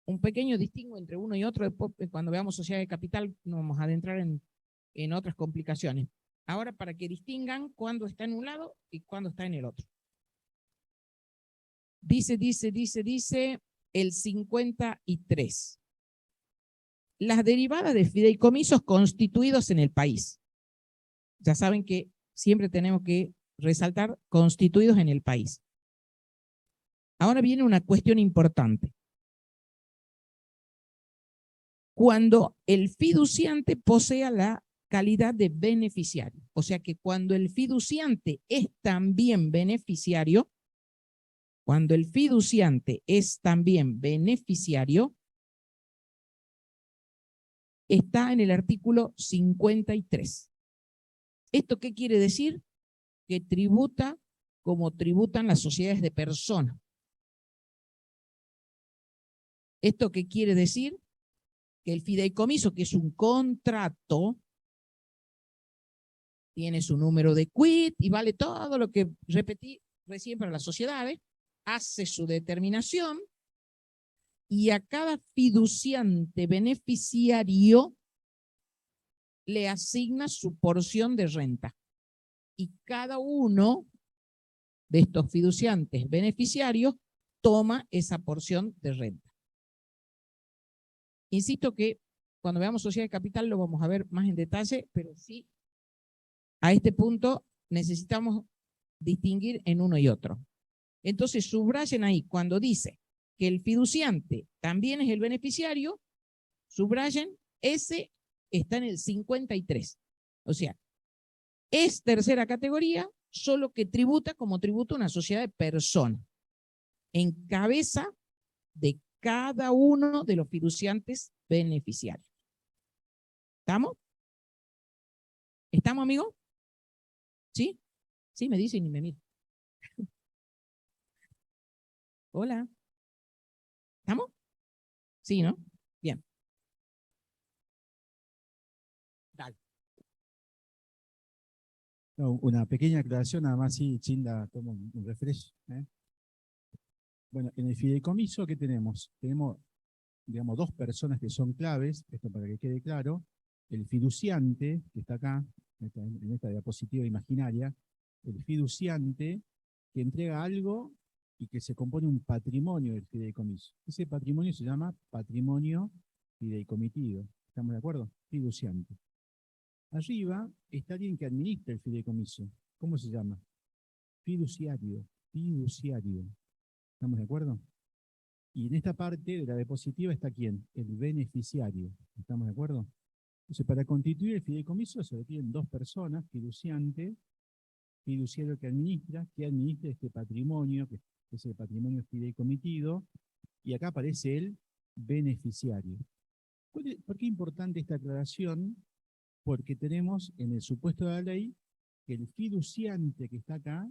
un pequeño distingo entre uno y otro. Después, cuando veamos sociedad de capital, nos vamos a adentrar en otras complicaciones. Ahora, para que distingan cuándo está en un lado y cuándo está en el otro. Dice el 53. Las derivadas de fideicomisos constituidos en el país. Ya saben que siempre tenemos que resaltar constituidos en el país. Ahora viene una cuestión importante. Cuando el fiduciante posea la calidad de beneficiario, o sea que cuando el fiduciante es también beneficiario, está en el artículo 53. ¿Esto qué quiere decir? Que tributa como tributan las sociedades de personas. ¿Esto qué quiere decir? Que el fideicomiso, que es un contrato, tiene su número de quit y vale todo lo que repetí recién para las sociedades, hace su determinación y a cada fiduciante beneficiario le asigna su porción de renta. Y cada uno de estos fiduciantes beneficiarios toma esa porción de renta. Insisto que cuando veamos sociedad de capital lo vamos a ver más en detalle, pero sí, a este punto necesitamos distinguir en uno y otro. Entonces subrayen ahí, cuando dice que el fiduciante también es el beneficiario, subrayen, ese está en el 53. O sea, es tercera categoría, solo que tributa como tributa una sociedad de personas, en cabeza de cada uno de los fiduciantes beneficiarios. ¿Estamos? ¿Estamos, amigos? ¿Sí? Sí, me dicen y me miran. Hola. ¿Estamos? Sí, ¿no? Bien. Dale. No, una pequeña aclaración, nada más, sí, Chinda, tomo un refresh. Bueno, en el fideicomiso, ¿qué tenemos? Tenemos, digamos, dos personas que son claves, esto para que quede claro. El fiduciante, que está acá, en esta diapositiva imaginaria, el fiduciante que entrega algo y que se compone un patrimonio del fideicomiso. Ese patrimonio se llama patrimonio fideicomitido. ¿Estamos de acuerdo? Fiduciante. Arriba está alguien que administra el fideicomiso. ¿Cómo se llama? Fiduciario. Fiduciario. ¿Estamos de acuerdo? Y en esta parte de la diapositiva está ¿quién? El beneficiario. ¿Estamos de acuerdo? Entonces, para constituir el fideicomiso se requieren dos personas, fiduciante, fiduciario que administra este patrimonio, que es el patrimonio fideicomitido, y acá aparece el beneficiario. ¿Por qué es importante esta aclaración? Porque tenemos en el supuesto de la ley que el fiduciante que está acá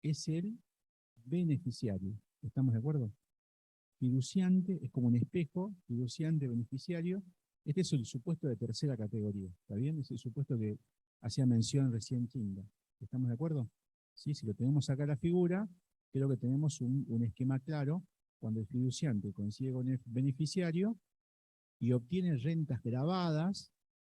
es el beneficiario. ¿Estamos de acuerdo? Fiduciante es como un espejo, fiduciante, beneficiario. Este es el supuesto de tercera categoría, ¿está bien? Es el supuesto que hacía mención recién Chinda. ¿Estamos de acuerdo? ¿Sí? Si lo tenemos acá la figura, creo que tenemos un esquema claro cuando el fiduciante coincide con el beneficiario y obtiene rentas grabadas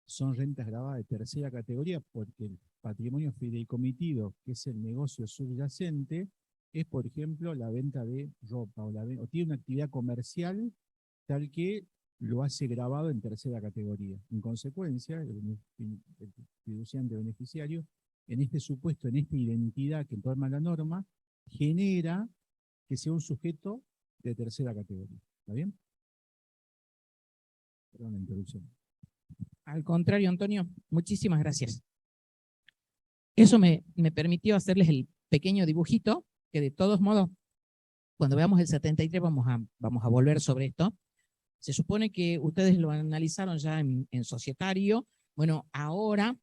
son rentas grabadas de tercera categoría porque el patrimonio fideicomitido, que es el negocio subyacente, es, por ejemplo, la venta de ropa o tiene una actividad comercial tal que lo hace grabado en tercera categoría. En consecuencia, el fiduciante beneficiario, en este supuesto, en esta identidad que toma la norma, genera que sea un sujeto de tercera categoría. ¿Está bien? Perdón la interrupción. Al contrario, Antonio, muchísimas gracias. Eso me permitió hacerles el pequeño dibujito, que de todos modos, cuando veamos el 73 vamos a volver sobre esto. Se supone que ustedes lo analizaron ya en societario. Bueno, ahora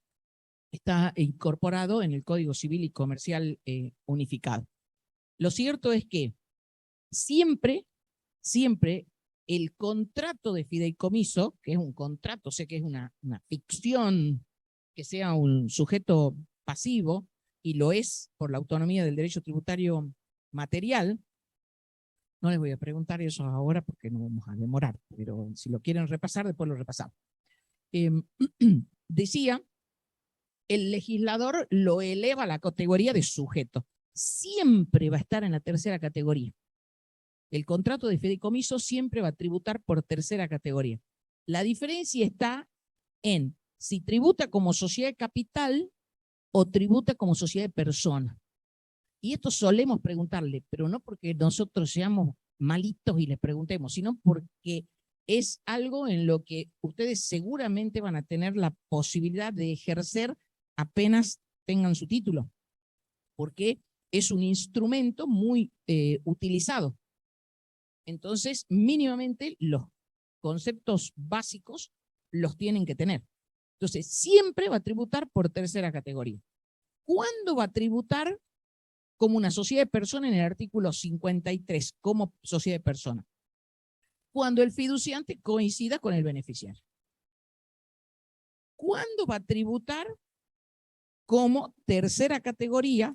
está incorporado en el Código Civil y Comercial unificado. Lo cierto es que siempre el contrato de fideicomiso, que es un contrato, sé que es una ficción, que sea un sujeto pasivo, y lo es por la autonomía del derecho tributario material. No les voy a preguntar eso ahora porque no vamos a demorar, pero si lo quieren repasar, después lo repasamos. Decía, el legislador lo eleva a la categoría de sujeto. Siempre va a estar en la tercera categoría. El contrato de fideicomiso siempre va a tributar por tercera categoría. La diferencia está en si tributa como sociedad de capital o tributa como sociedad de persona. Y esto solemos preguntarle, pero no porque nosotros seamos malitos y les preguntemos, sino porque es algo en lo que ustedes seguramente van a tener la posibilidad de ejercer apenas tengan su título, porque es un instrumento muy utilizado. Entonces, mínimamente los conceptos básicos los tienen que tener. Entonces, siempre va a tributar por tercera categoría. ¿Cuándo va a tributar como una sociedad de persona en el artículo 53, como sociedad de persona? Cuando el fiduciante coincida con el beneficiario. ¿Cuándo va a tributar como tercera categoría?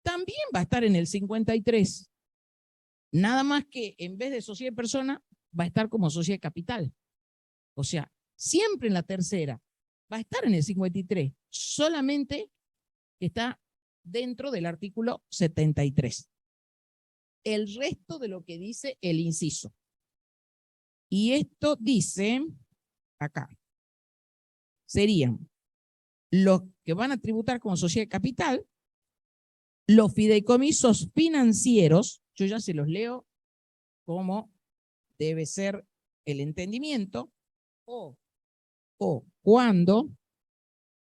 También va a estar en el 53. Nada más que en vez de sociedad de persona, va a estar como sociedad de capital. O sea, siempre en la tercera. Va a estar en el 53. Solamente está dentro del artículo 73. El resto de lo que dice el inciso. Y esto dice, acá, serían los que van a tributar como sociedad de capital, los fideicomisos financieros, yo ya se los leo como debe ser el entendimiento, o cuando,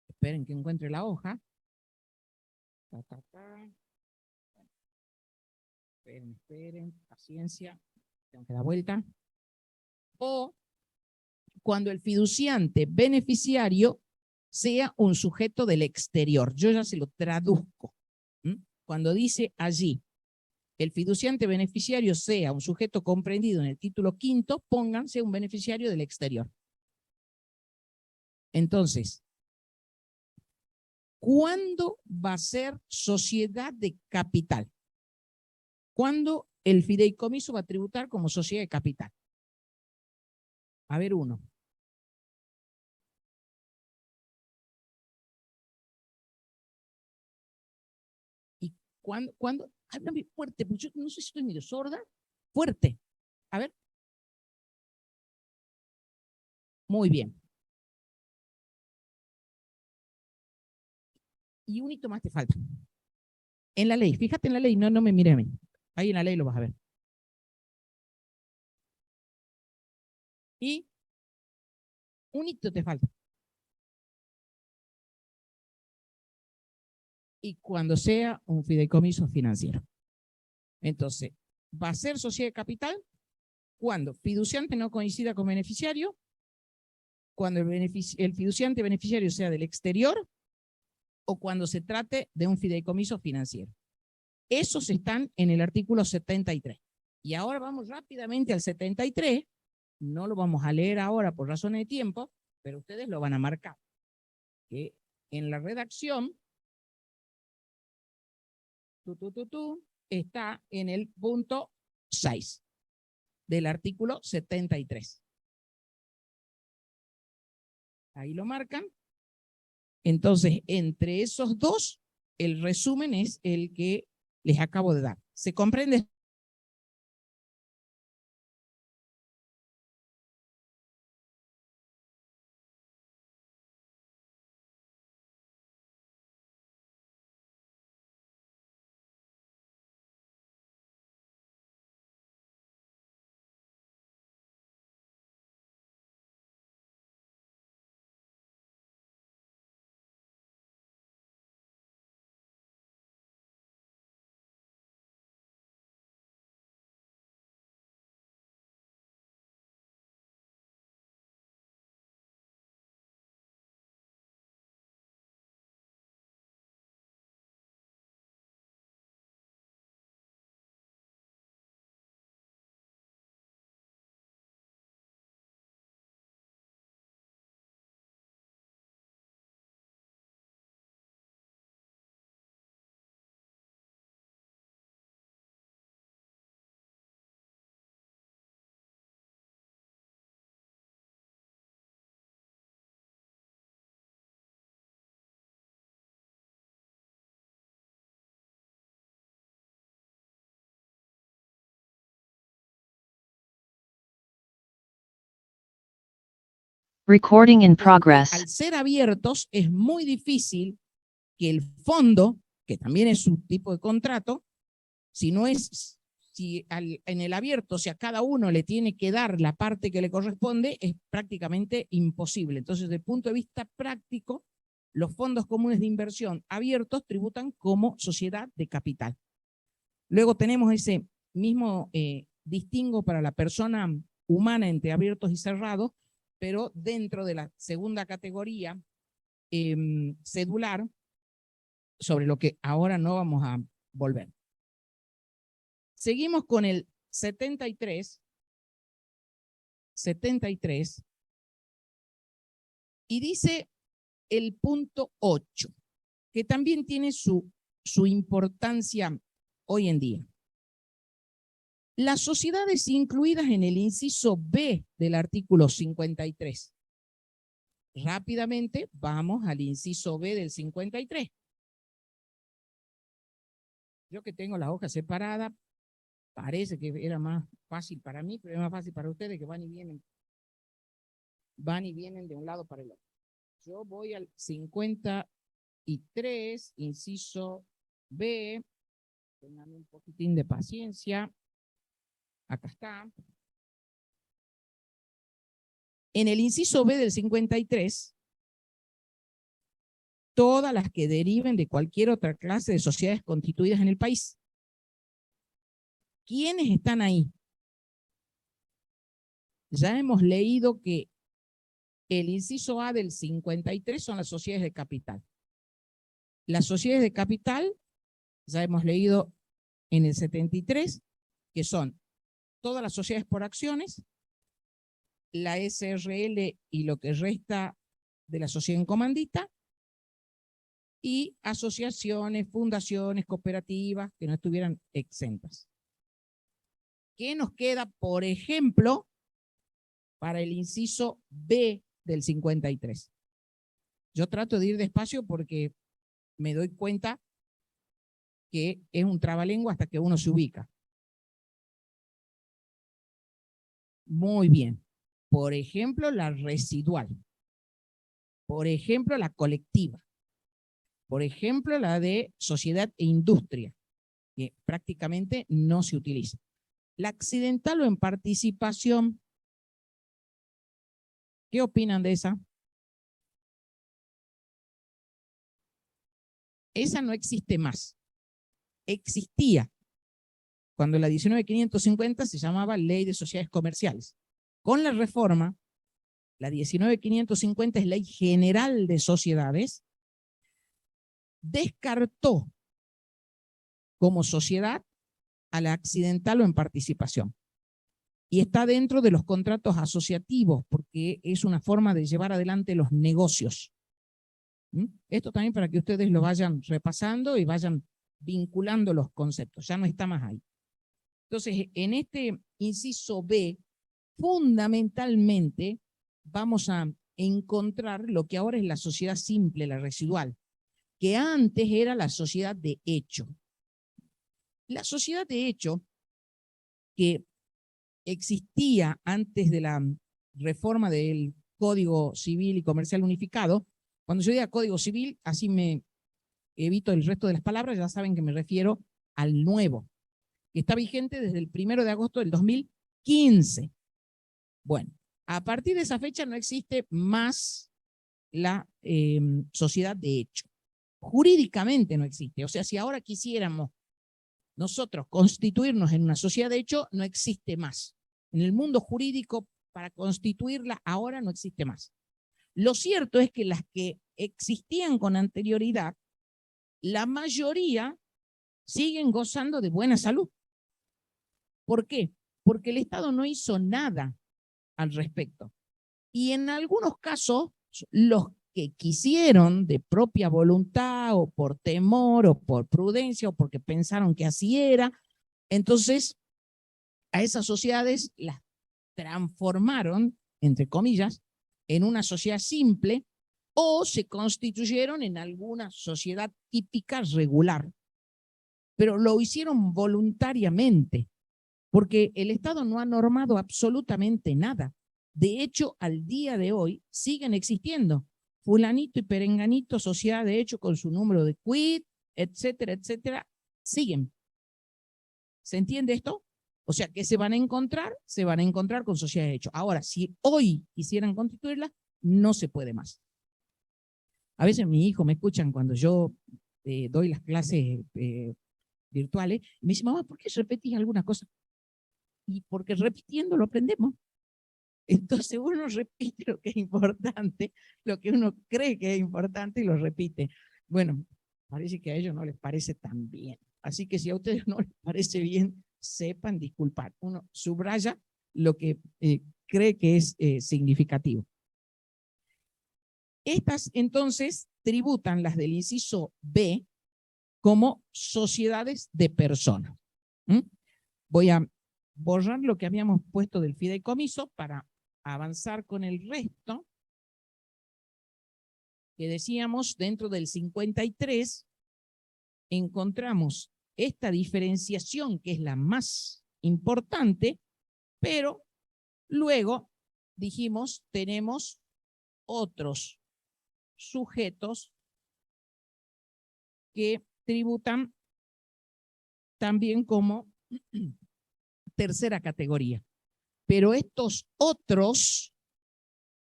esperen que encuentre la hoja, esperen, paciencia, tengo que dar vuelta, o cuando el fiduciante beneficiario sea un sujeto del exterior. Yo ya se lo traduzco. Cuando dice allí, el fiduciante beneficiario sea un sujeto comprendido en el título quinto, pónganse un beneficiario del exterior. Entonces, ¿cuándo va a ser sociedad de capital? ¿Cuándo el fideicomiso va a tributar como sociedad de capital? A ver, uno. ¿Y cuándo? Háblame fuerte, porque yo no sé si estoy medio sorda. Fuerte. A ver. Muy bien. Y un hito más te falta. En la ley, fíjate en la ley, no me mire a mí. Ahí en la ley lo vas a ver. Y un hito te falta. Y cuando sea un fideicomiso financiero. Entonces, va a ser sociedad de capital cuando fiduciante no coincida con beneficiario, cuando el fiduciante beneficiario sea del exterior o cuando se trate de un fideicomiso financiero. Esos están en el artículo 73. Y ahora vamos rápidamente al 73. No lo vamos a leer ahora por razones de tiempo, pero ustedes lo van a marcar. Que en la redacción está en el punto 6 del artículo 73. Ahí lo marcan. Entonces, entre esos dos, el resumen es el que les acabo de dar. ¿Se comprende? Recording in progress. Al ser abiertos, es muy difícil que el fondo, que también es un tipo de contrato, si en el abierto, si a cada uno le tiene que dar la parte que le corresponde, es prácticamente imposible. Entonces, desde el punto de vista práctico, los fondos comunes de inversión abiertos tributan como sociedad de capital. Luego tenemos ese mismo distingo para la persona humana entre abiertos y cerrados, pero dentro de la segunda categoría cedular, sobre lo que ahora no vamos a volver. Seguimos con el 73, y dice el punto 8, que también tiene su importancia hoy en día. Las sociedades incluidas en el inciso B del artículo 53. Rápidamente vamos al inciso B del 53. Yo que tengo la hoja separada, parece que era más fácil para mí, pero es más fácil para ustedes que van y vienen de un lado para el otro. Yo voy al 53, inciso B. Tengan un poquitín de paciencia. Acá está. En el inciso B del 53, todas las que deriven de cualquier otra clase de sociedades constituidas en el país. ¿Quiénes están ahí? Ya hemos leído que el inciso A del 53 son las sociedades de capital. Las sociedades de capital, ya hemos leído en el 73, que son todas las sociedades por acciones, la SRL y lo que resta de la sociedad en comandita, y asociaciones, fundaciones, cooperativas que no estuvieran exentas. ¿Qué nos queda, por ejemplo, para el inciso B del 53? Yo trato de ir despacio porque me doy cuenta que es un trabalengua hasta que uno se ubica. Muy bien. Por ejemplo, la residual. Por ejemplo, la colectiva. Por ejemplo, la de sociedad e industria, que prácticamente no se utiliza. La accidental o en participación, ¿qué opinan de esa? Esa no existe más. Existía cuando la 19.550 se llamaba Ley de Sociedades Comerciales. Con la reforma, la 19.550 es Ley General de Sociedades, descartó como sociedad a la accidental o en participación. Y está dentro de los contratos asociativos, porque es una forma de llevar adelante los negocios. Esto también para que ustedes lo vayan repasando y vayan vinculando los conceptos. Ya no está más ahí. Entonces, en este inciso B, fundamentalmente vamos a encontrar lo que ahora es la sociedad simple, la residual, que antes era la sociedad de hecho. La sociedad de hecho, que existía antes de la reforma del Código Civil y Comercial Unificado, cuando yo diga Código Civil, así me evito el resto de las palabras, ya saben que me refiero al nuevo, que está vigente desde el 1 de agosto del 2015. Bueno, a partir de esa fecha no existe más la sociedad de hecho. Jurídicamente no existe. O sea, si ahora quisiéramos nosotros constituirnos en una sociedad de hecho, no existe más. En el mundo jurídico, para constituirla ahora no existe más. Lo cierto es que las que existían con anterioridad, la mayoría siguen gozando de buena salud. ¿Por qué? Porque el Estado no hizo nada al respecto. Y en algunos casos, los que quisieron de propia voluntad o por temor o por prudencia o porque pensaron que así era, entonces a esas sociedades las transformaron, entre comillas, en una sociedad simple o se constituyeron en alguna sociedad típica regular. Pero lo hicieron voluntariamente, porque el Estado no ha normado absolutamente nada. De hecho, al día de hoy siguen existiendo fulanito y perenganito, sociedad de hecho con su número de quit, etcétera, etcétera, siguen. ¿Se entiende esto? O sea, que se van a encontrar con sociedad de hecho. Ahora, si hoy quisieran constituirla, no se puede más. A veces mis hijos me escuchan cuando yo doy las clases virtuales, y me dicen, mamá, ¿por qué repetís alguna cosa? Y porque repitiendo lo aprendemos. Entonces uno repite lo que es importante, lo que uno cree que es importante y lo repite. Bueno, parece que a ellos no les parece tan bien. Así que si a ustedes no les parece bien, sepan disculpar. Uno subraya lo que cree que es significativo. Estas entonces tributan las del inciso B como sociedades de personas. Voy a borrar lo que habíamos puesto del fideicomiso para avanzar con el resto, que decíamos dentro del 53, encontramos esta diferenciación que es la más importante, pero luego dijimos tenemos otros sujetos que tributan también como tercera categoría. Pero estos otros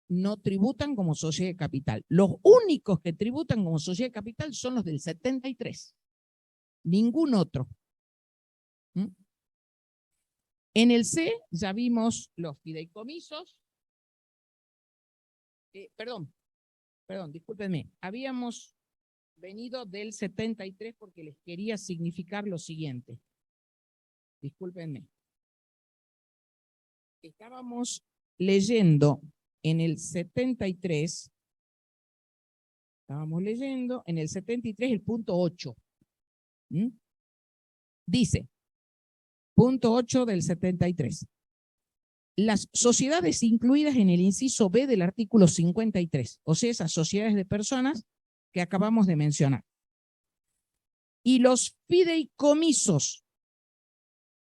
no tributan como sociedad de capital. Los únicos que tributan como sociedad de capital son los del 73. Ningún otro. En el C ya vimos los fideicomisos. Perdón, discúlpenme. Habíamos venido del 73 porque les quería significar lo siguiente. Discúlpenme. Estábamos leyendo en el 73, el punto 8. Dice, punto 8 del 73. Las sociedades incluidas en el inciso B del artículo 53, o sea, esas sociedades de personas que acabamos de mencionar. Y los fideicomisos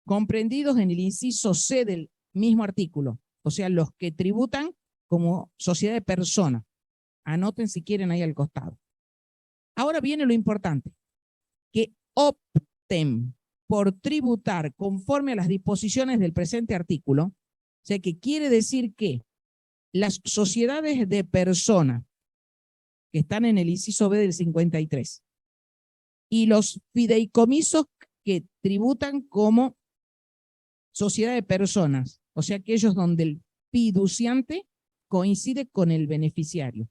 comprendidos en el inciso C del mismo artículo, o sea, los que tributan como sociedad de persona. Anoten si quieren ahí al costado. Ahora viene lo importante, que opten por tributar conforme a las disposiciones del presente artículo, o sea, que quiere decir que las sociedades de persona que están en el inciso B del 53 y los fideicomisos que tributan como sociedad de personas, o sea, aquellos donde el fiduciante coincide con el beneficiario,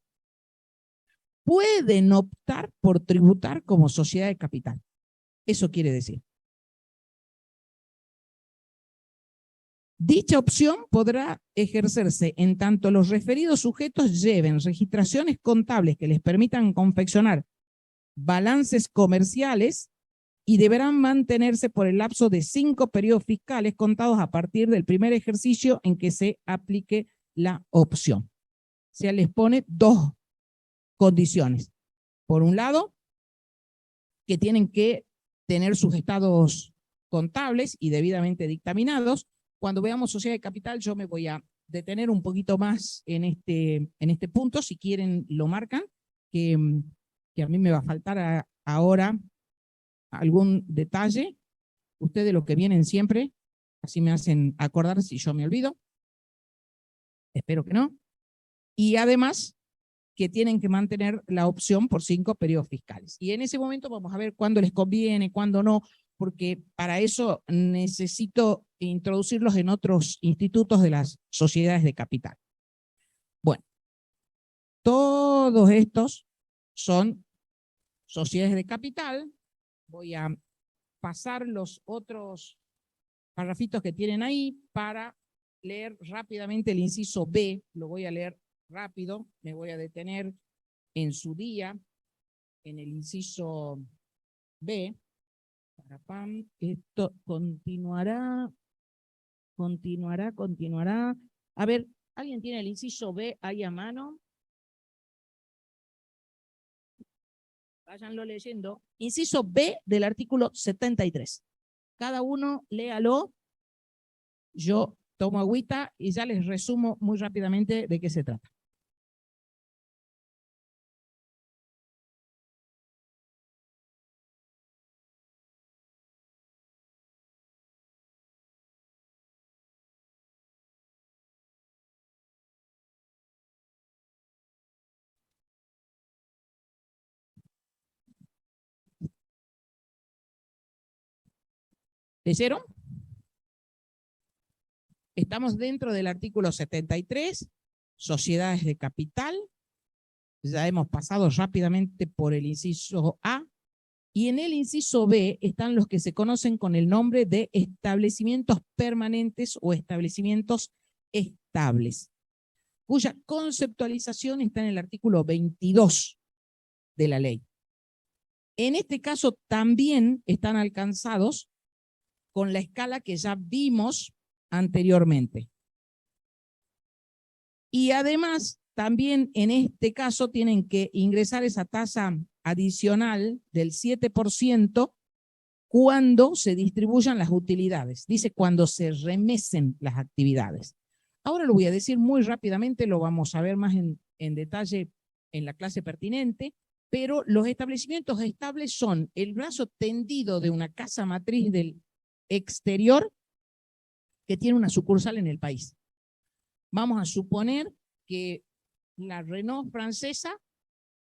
pueden optar por tributar como sociedad de capital. Eso quiere decir. Dicha opción podrá ejercerse en tanto los referidos sujetos lleven registraciones contables que les permitan confeccionar balances comerciales y deberán mantenerse por el lapso de 5 periodos fiscales contados a partir del primer ejercicio en que se aplique la opción. se les pone dos condiciones. Por un lado, que tienen que tener sus estados contables y debidamente dictaminados. Cuando veamos sociedad de capital, yo me voy a detener un poquito más en este punto. Si quieren, lo marcan, que a mí me va a faltar ahora algún detalle. Ustedes lo que vienen siempre, así me hacen acordar si yo me olvido. Espero que no. Y además, que tienen que mantener la opción por 5 periodos fiscales. Y en ese momento vamos a ver cuándo les conviene, cuándo no, porque para eso necesito introducirlos en otros institutos de las sociedades de capital. Bueno, todos estos son sociedades de capital. Voy a pasar los otros parrafitos que tienen ahí para leer rápidamente el inciso B. Lo voy a leer rápido, me voy a detener en su día, en el inciso B. Esto continuará. A ver, ¿alguien tiene el inciso B ahí a mano? Váyanlo leyendo. Inciso B del artículo 73. Cada uno léalo. Yo tomo agüita y ya les resumo muy rápidamente de qué se trata. ¿Leyeron? Estamos dentro del artículo 73, sociedades de capital. Ya hemos pasado rápidamente por el inciso A. Y en el inciso B están los que se conocen con el nombre de establecimientos permanentes o establecimientos estables, cuya conceptualización está en el artículo 22 de la ley. En este caso también están alcanzados con la escala que ya vimos anteriormente. Y además, también en este caso tienen que ingresar esa tasa adicional del 7% cuando se distribuyan las utilidades. Dice cuando se remesen las actividades. Ahora lo voy a decir muy rápidamente, lo vamos a ver más en detalle en la clase pertinente, pero los establecimientos estables son el brazo tendido de una casa matriz del exterior que tiene una sucursal en el país. Vamos a suponer que la Renault francesa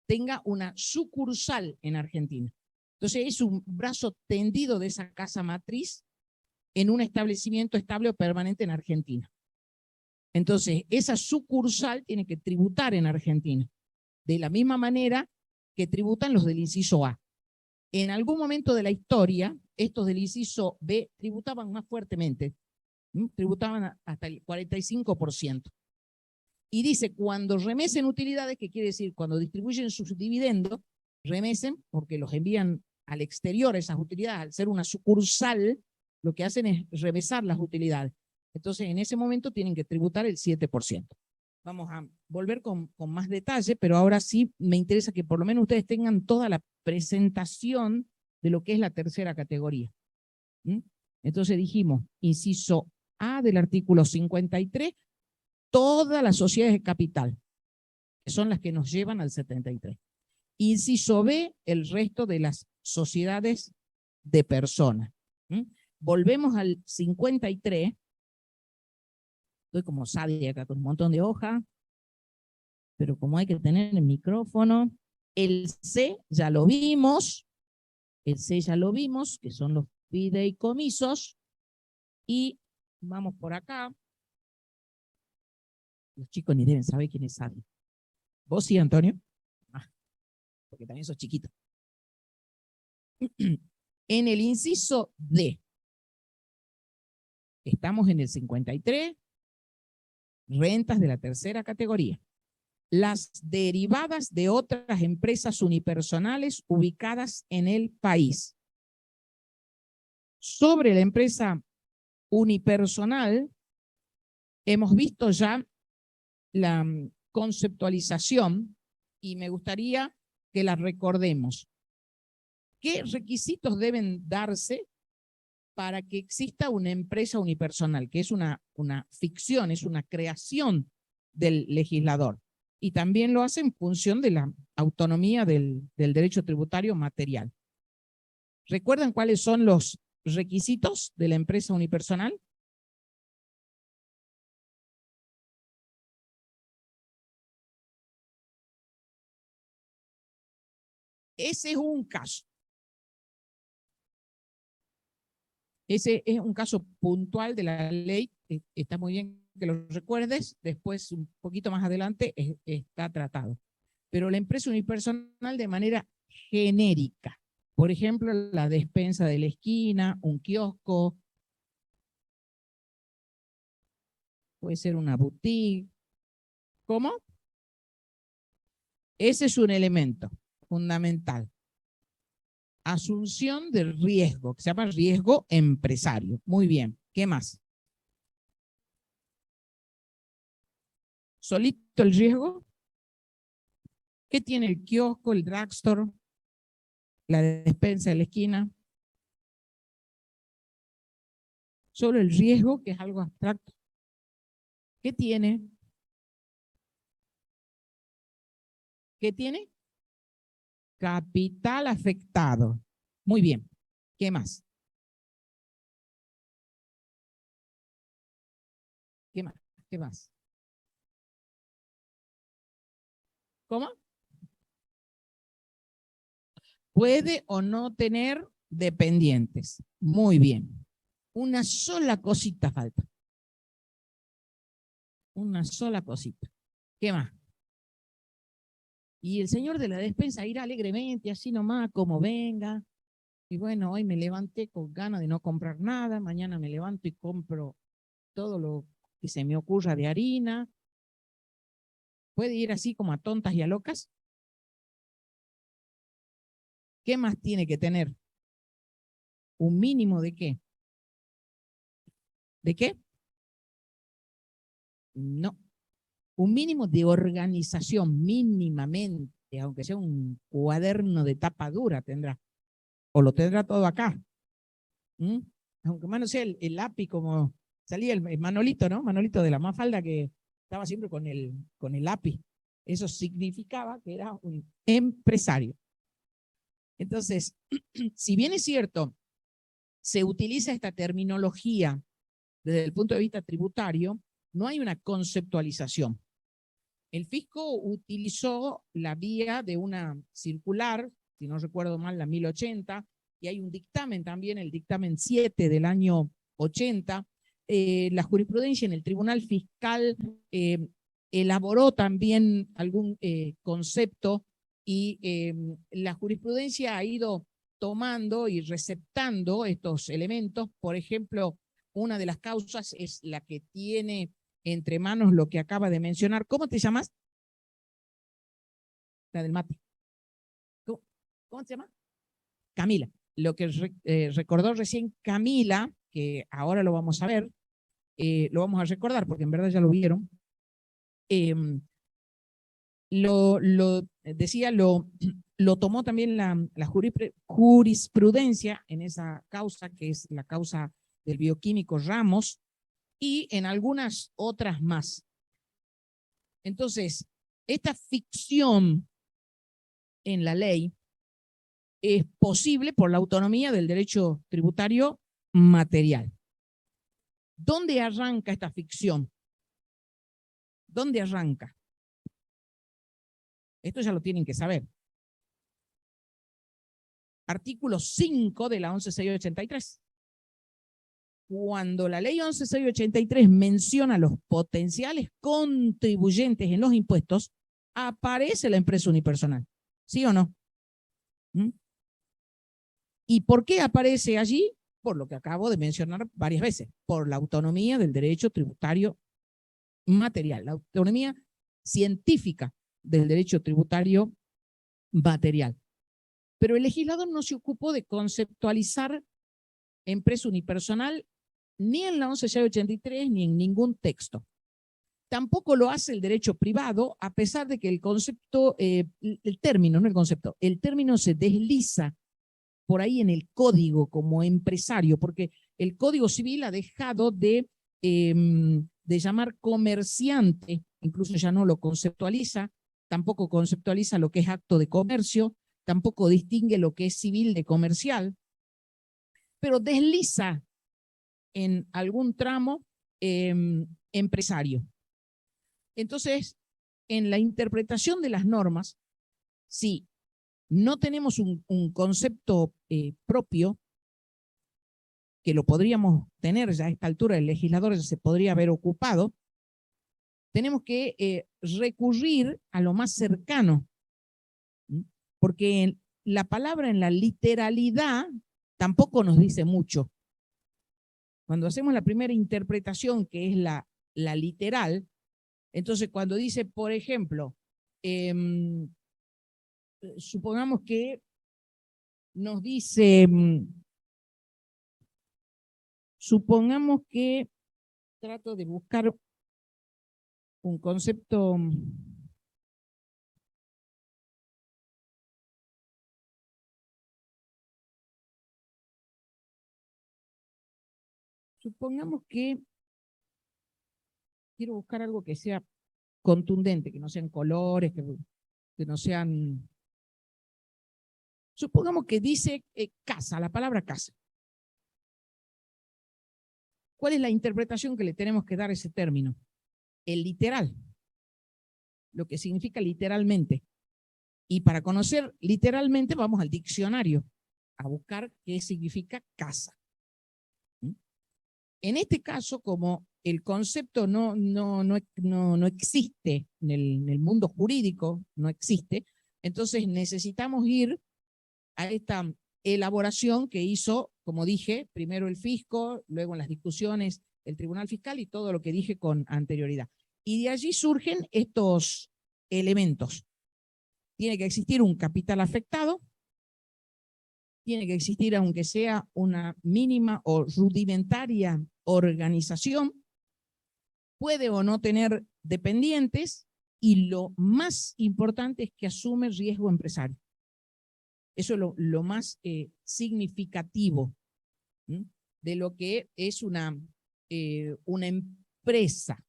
tenga una sucursal en Argentina. Entonces es un brazo tendido de esa casa matriz en un establecimiento estable o permanente en Argentina. Entonces esa sucursal tiene que tributar en Argentina, de la misma manera que tributan los del inciso A. En algún momento de la historia, estos del inciso B tributaban más fuertemente, tributaban hasta el 45%. Y dice, cuando remesen utilidades, que quiere decir cuando distribuyen sus dividendos, remesen, porque los envían al exterior esas utilidades, al ser una sucursal, lo que hacen es remesar las utilidades. Entonces, en ese momento tienen que tributar el 7%. Vamos a volver con más detalle, pero ahora sí me interesa que por lo menos ustedes tengan toda la presentación de lo que es la tercera categoría. Entonces dijimos, inciso A del artículo 53, todas las sociedades de capital, que son las que nos llevan al 73. Inciso B, el resto de las sociedades de personas. Volvemos al 53. Estoy como Sadia acá con un montón de hojas, pero como hay que tener el micrófono. El C ya lo vimos. El C ya lo vimos, que son los fideicomisos. Y vamos por acá. Los chicos ni deben saber quién es Sadia. ¿Vos sí, Antonio? Porque también sos chiquito. En el inciso D, estamos en el 53, rentas de la tercera categoría. Las derivadas de otras empresas unipersonales ubicadas en el país. Sobre la empresa unipersonal, hemos visto ya conceptualización y me gustaría que la recordemos. ¿Qué requisitos deben darse para que exista una empresa unipersonal? Que es una ficción, es una creación del legislador. Y también lo hace en función de la autonomía del derecho tributario material. ¿Recuerdan cuáles son los requisitos de la empresa unipersonal? Ese es un caso. Ese es un caso puntual de la ley. Está muy bien que lo recuerdes. Después, un poquito más adelante, está tratado. Pero la empresa unipersonal de manera genérica. Por ejemplo, la despensa de la esquina, un kiosco. Puede ser una boutique. ¿Cómo? Ese es un elemento fundamental. Asunción de riesgo, que se llama riesgo empresario. Muy bien. ¿Qué más? ¿Solito el riesgo? ¿Qué tiene el kiosco, el drugstore, la despensa de la esquina? Solo el riesgo, que es algo abstracto. ¿Qué tiene? ¿Qué tiene? Capital afectado. Muy bien. ¿Qué más? ¿Qué más? ¿Qué más? ¿Cómo? Puede o no tener dependientes. Muy bien. Una sola cosita falta. Una sola cosita. ¿Qué más? Y el señor de la despensa irá alegremente, así nomás, como venga. Y bueno, hoy me levanté con ganas de no comprar nada, mañana me levanto y compro todo lo que se me ocurra de harina. ¿Puede ir así como a tontas y a locas? ¿Qué más tiene que tener? ¿Un mínimo de qué? ¿De qué? No. Un mínimo de organización, mínimamente, aunque sea un cuaderno de tapa dura tendrá. O lo tendrá todo acá. Aunque más no sea el lápiz como salía el Manolito, ¿no? Manolito de la Mafalda que estaba siempre con el lápiz. Eso significaba que era un empresario. Entonces, si bien es cierto, se utiliza esta terminología desde el punto de vista tributario, no hay una conceptualización. El fisco utilizó la vía de una circular, si no recuerdo mal, la 1080, y hay un dictamen también, el dictamen 7 del año 80. La jurisprudencia en el Tribunal Fiscal elaboró también algún concepto y la jurisprudencia ha ido tomando y receptando estos elementos. Por ejemplo, una de las causas es la que tiene entre manos lo que acaba de mencionar. ¿Cómo te llamas? La del mate. ¿Cómo se llama? Camila. Lo que recordó recién Camila, que ahora lo vamos a ver, lo vamos a recordar porque en verdad ya lo vieron. Decía, lo tomó también la jurisprudencia en esa causa, que es la causa del bioquímico Ramos, y en algunas otras más. Entonces, esta ficción en la ley es posible por la autonomía del derecho tributario material. ¿Dónde arranca esta ficción? ¿Dónde arranca? Esto ya lo tienen que saber. Artículo 5 de la 11.683. Cuando la ley 11.683 menciona los potenciales contribuyentes en los impuestos, aparece la empresa unipersonal. ¿Sí o no? ¿Y por qué aparece allí? Por lo que acabo de mencionar varias veces, por la autonomía del derecho tributario material, la autonomía científica del derecho tributario material. Pero el legislador no se ocupó de conceptualizar empresa unipersonal ni en la 11.683 ni en ningún texto. Tampoco lo hace el derecho privado, a pesar de que el concepto, el término, no el concepto, el término se desliza por ahí en el código como empresario, porque el Código Civil ha dejado de llamar comerciante, incluso ya no lo conceptualiza, tampoco conceptualiza lo que es acto de comercio, tampoco distingue lo que es civil de comercial, pero desliza en algún tramo empresario. Entonces, en la interpretación de las normas, si no tenemos un concepto propio, que lo podríamos tener ya a esta altura, el legislador ya se podría haber ocupado, tenemos que recurrir a lo más cercano, porque la palabra en la literalidad tampoco nos dice mucho. Cuando hacemos la primera interpretación, que es la literal, entonces cuando dice, por ejemplo, supongamos que nos dice, supongamos que trato de buscar un concepto. Supongamos que quiero buscar algo que sea contundente, que no sean colores, que no sean. Supongamos que dice casa, la palabra casa. ¿Cuál es la interpretación que le tenemos que dar a ese término? El literal, lo que significa literalmente. Y para conocer literalmente vamos al diccionario a buscar qué significa casa. En este caso, como el concepto no existe en el mundo jurídico, no existe, entonces necesitamos ir a esta elaboración que hizo, como dije, primero el fisco, luego en las discusiones el tribunal fiscal y todo lo que dije con anterioridad. Y de allí surgen estos elementos. Tiene que existir un capital afectado, tiene que existir, aunque sea una mínima o rudimentaria organización, puede o no tener dependientes, y lo más importante es que asume riesgo empresario. Eso es lo más significativo de lo que es una empresa.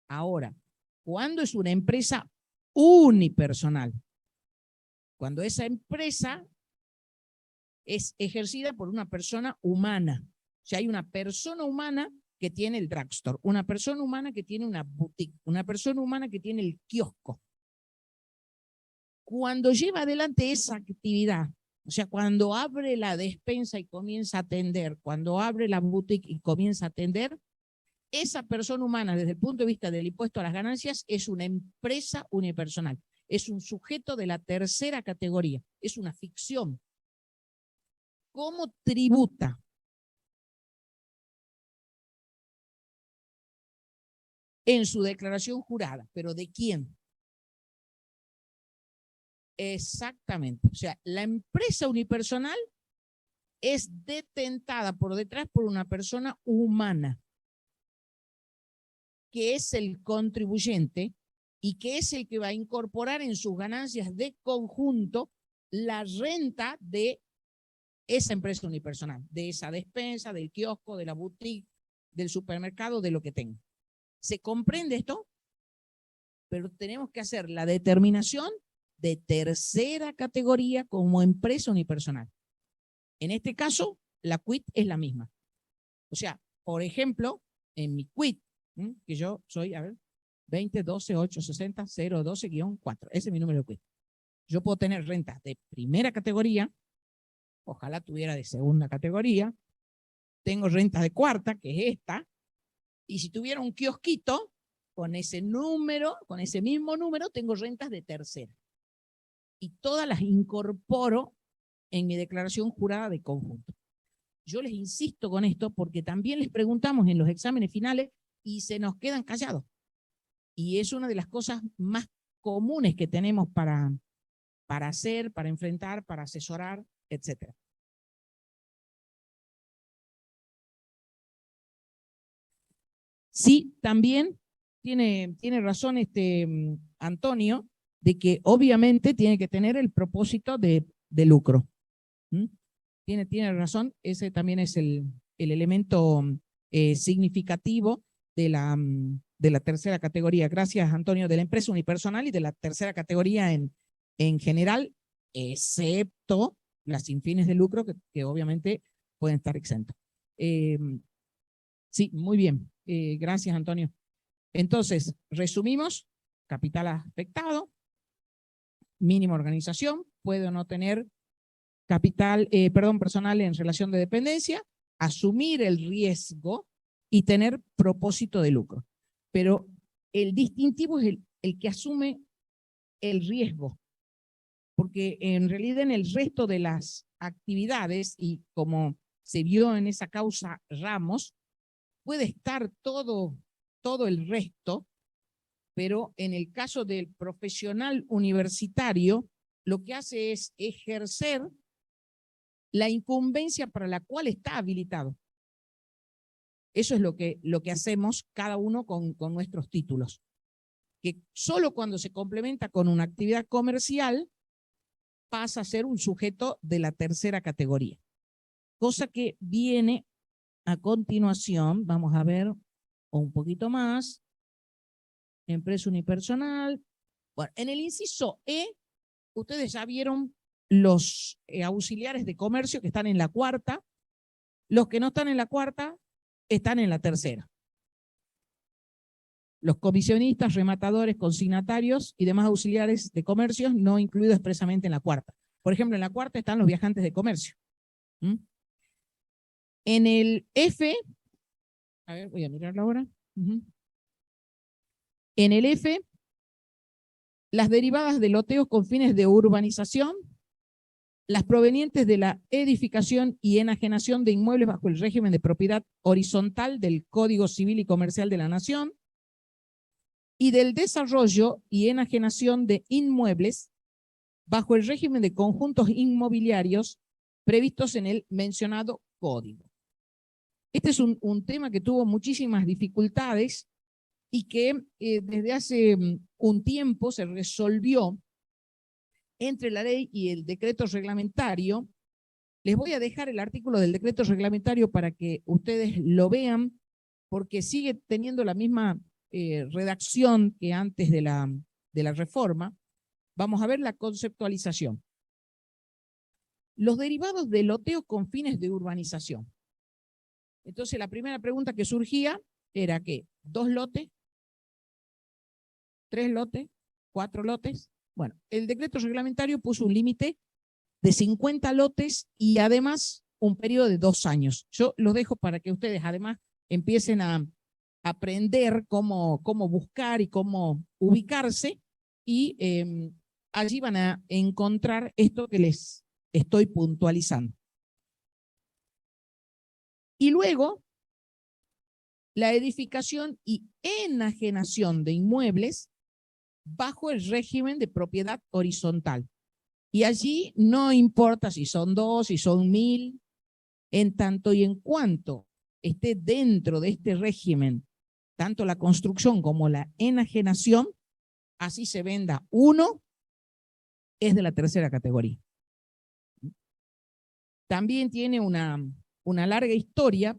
Ahora, ¿cuándo es una empresa unipersonal? Cuando esa empresa es ejercida por una persona humana. O sea, hay una persona humana que tiene el drugstore, una persona humana que tiene una boutique, una persona humana que tiene el kiosco. Cuando lleva adelante esa actividad, o sea, cuando abre la despensa y comienza a atender, cuando abre la boutique y comienza a atender, esa persona humana, desde el punto de vista del impuesto a las ganancias, es una empresa unipersonal. Es un sujeto de la tercera categoría. Es una ficción. ¿Cómo tributa? En su declaración jurada. ¿Pero de quién? Exactamente. O sea, la empresa unipersonal es detentada por detrás por una persona humana, que es el contribuyente y que es el que va a incorporar en sus ganancias de conjunto la renta de esa empresa unipersonal, de esa despensa, del kiosco, de la boutique, del supermercado, de lo que tenga. ¿Se comprende esto? Pero tenemos que hacer la determinación de tercera categoría como empresa unipersonal. En este caso, la quit es la misma. O sea, por ejemplo, en mi quit, que yo soy, a ver, 20-12-860-012-4. Ese es mi número de quit. Yo puedo tener rentas de primera categoría, ojalá tuviera de segunda categoría, tengo rentas de cuarta, que es esta, y si tuviera un kiosquito, con ese número, con ese mismo número, tengo rentas de tercera. Y todas las incorporo en mi declaración jurada de conjunto. Yo les insisto con esto porque también les preguntamos en los exámenes finales y se nos quedan callados. Y es una de las cosas más comunes que tenemos para hacer, para enfrentar, para asesorar, etc. Sí, también tiene razón Antonio, de que obviamente tiene que tener el propósito de lucro. ¿Mm? Tiene razón, ese también es el elemento significativo de la tercera categoría. Gracias, Antonio, de la empresa unipersonal y de la tercera categoría en general, excepto las sin fines de lucro, que obviamente pueden estar exentos. Sí, muy bien. Gracias, Antonio. Entonces, resumimos: capital afectado, mínima organización, puede o no tener capital, personal en relación de dependencia, asumir el riesgo y tener propósito de lucro. Pero el distintivo es el que asume el riesgo, porque en realidad en el resto de las actividades, y como se vio en esa causa Ramos, puede estar todo el resto, pero en el caso del profesional universitario, lo que hace es ejercer la incumbencia para la cual está habilitado. Eso es lo que hacemos cada uno con nuestros títulos. Que solo cuando se complementa con una actividad comercial pasa a ser un sujeto de la tercera categoría. Cosa que viene a continuación, vamos a ver un poquito más. Empresa unipersonal. Bueno, en el inciso E, ustedes ya vieron los auxiliares de comercio que están en la cuarta. Los que no están en la cuarta están en la tercera. Los comisionistas, rematadores, consignatarios y demás auxiliares de comercio no incluidos expresamente en la cuarta. Por ejemplo, en la cuarta están los viajantes de comercio. ¿Mm? En el F, a ver, voy a mirarlo ahora. En el F, las derivadas de loteos con fines de urbanización, las provenientes de la edificación y enajenación de inmuebles bajo el régimen de propiedad horizontal del Código Civil y Comercial de la Nación, y del desarrollo y enajenación de inmuebles bajo el régimen de conjuntos inmobiliarios previstos en el mencionado código. Este es un tema que tuvo muchísimas dificultades y que desde hace un tiempo se resolvió entre la ley y el decreto reglamentario. Les voy a dejar el artículo del decreto reglamentario para que ustedes lo vean, porque sigue teniendo la misma redacción que antes de la reforma. Vamos a ver la conceptualización. Los derivados de loteo con fines de urbanización. Entonces, la primera pregunta que surgía era que 2 lotes, 3 lotes, 4 lotes. Bueno, el decreto reglamentario puso un límite de 50 lotes y además un periodo de 2 años. Yo los dejo para que ustedes además empiecen a aprender cómo buscar y cómo ubicarse, y allí van a encontrar esto que les estoy puntualizando. Y luego, la edificación y enajenación de inmuebles bajo el régimen de propiedad horizontal. Y allí no importa si son 2, si son 1000, en tanto y en cuanto esté dentro de este régimen, tanto la construcción como la enajenación, así se venda 1, es de la tercera categoría. También tiene una larga historia,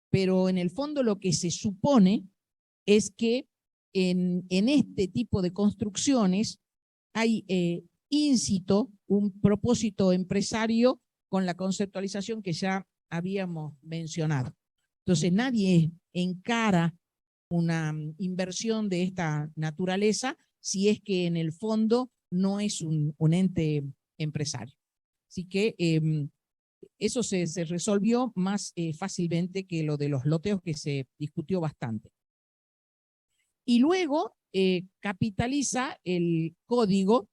pero en el fondo lo que se supone es que en este tipo de construcciones hay íncito un propósito empresario con la conceptualización que ya habíamos mencionado. Entonces nadie encara una inversión de esta naturaleza si es que en el fondo no es un ente empresario. Así que eso se resolvió más fácilmente que lo de los loteos, que se discutió bastante. Y luego capitaliza el código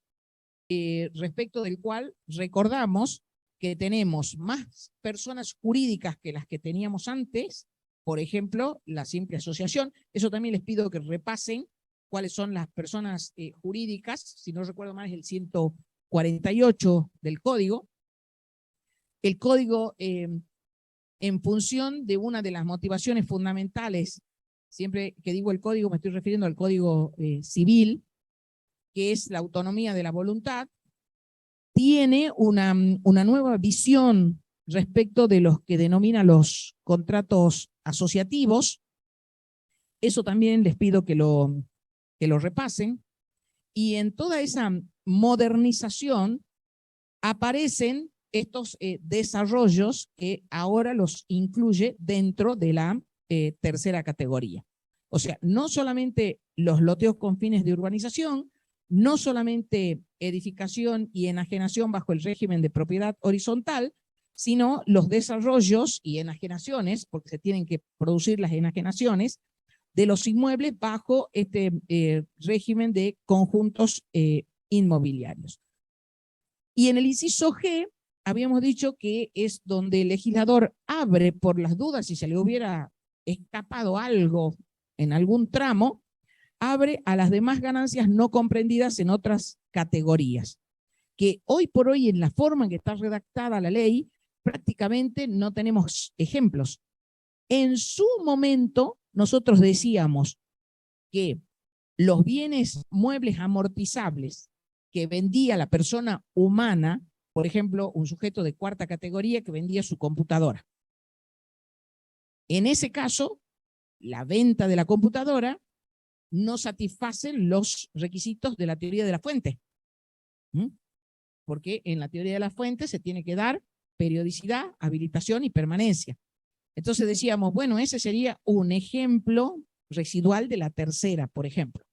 respecto del cual recordamos que tenemos más personas jurídicas que las que teníamos antes. Por ejemplo, la simple asociación. Eso también les pido que repasen cuáles son las personas jurídicas. Si no recuerdo mal, es el 148 del código. El código, en función de una de las motivaciones fundamentales siempre que digo el código me estoy refiriendo al código civil, que es la autonomía de la voluntad, tiene una nueva visión respecto de los que denomina los contratos asociativos. Eso también les pido que lo repasen. Y en toda esa modernización aparecen estos desarrollos que ahora los incluye dentro de la tercera categoría. O sea, no solamente los loteos con fines de urbanización, no solamente edificación y enajenación bajo el régimen de propiedad horizontal, sino los desarrollos y enajenaciones, porque se tienen que producir las enajenaciones, de los inmuebles bajo este régimen de conjuntos inmobiliarios. Y en el inciso G, habíamos dicho que es donde el legislador abre por las dudas, si se le hubiera escapado algo en algún tramo, abre a las demás ganancias no comprendidas en otras categorías, que hoy por hoy en la forma en que está redactada la ley, prácticamente no tenemos ejemplos. En su momento, nosotros decíamos que los bienes muebles amortizables que vendía la persona humana, por ejemplo, un sujeto de cuarta categoría que vendía su computadora. En ese caso, la venta de la computadora no satisface los requisitos de la teoría de la fuente. Porque en la teoría de la fuente se tiene que dar periodicidad, habilitación y permanencia. Entonces decíamos, bueno, ese sería un ejemplo residual de la tercera, por ejemplo.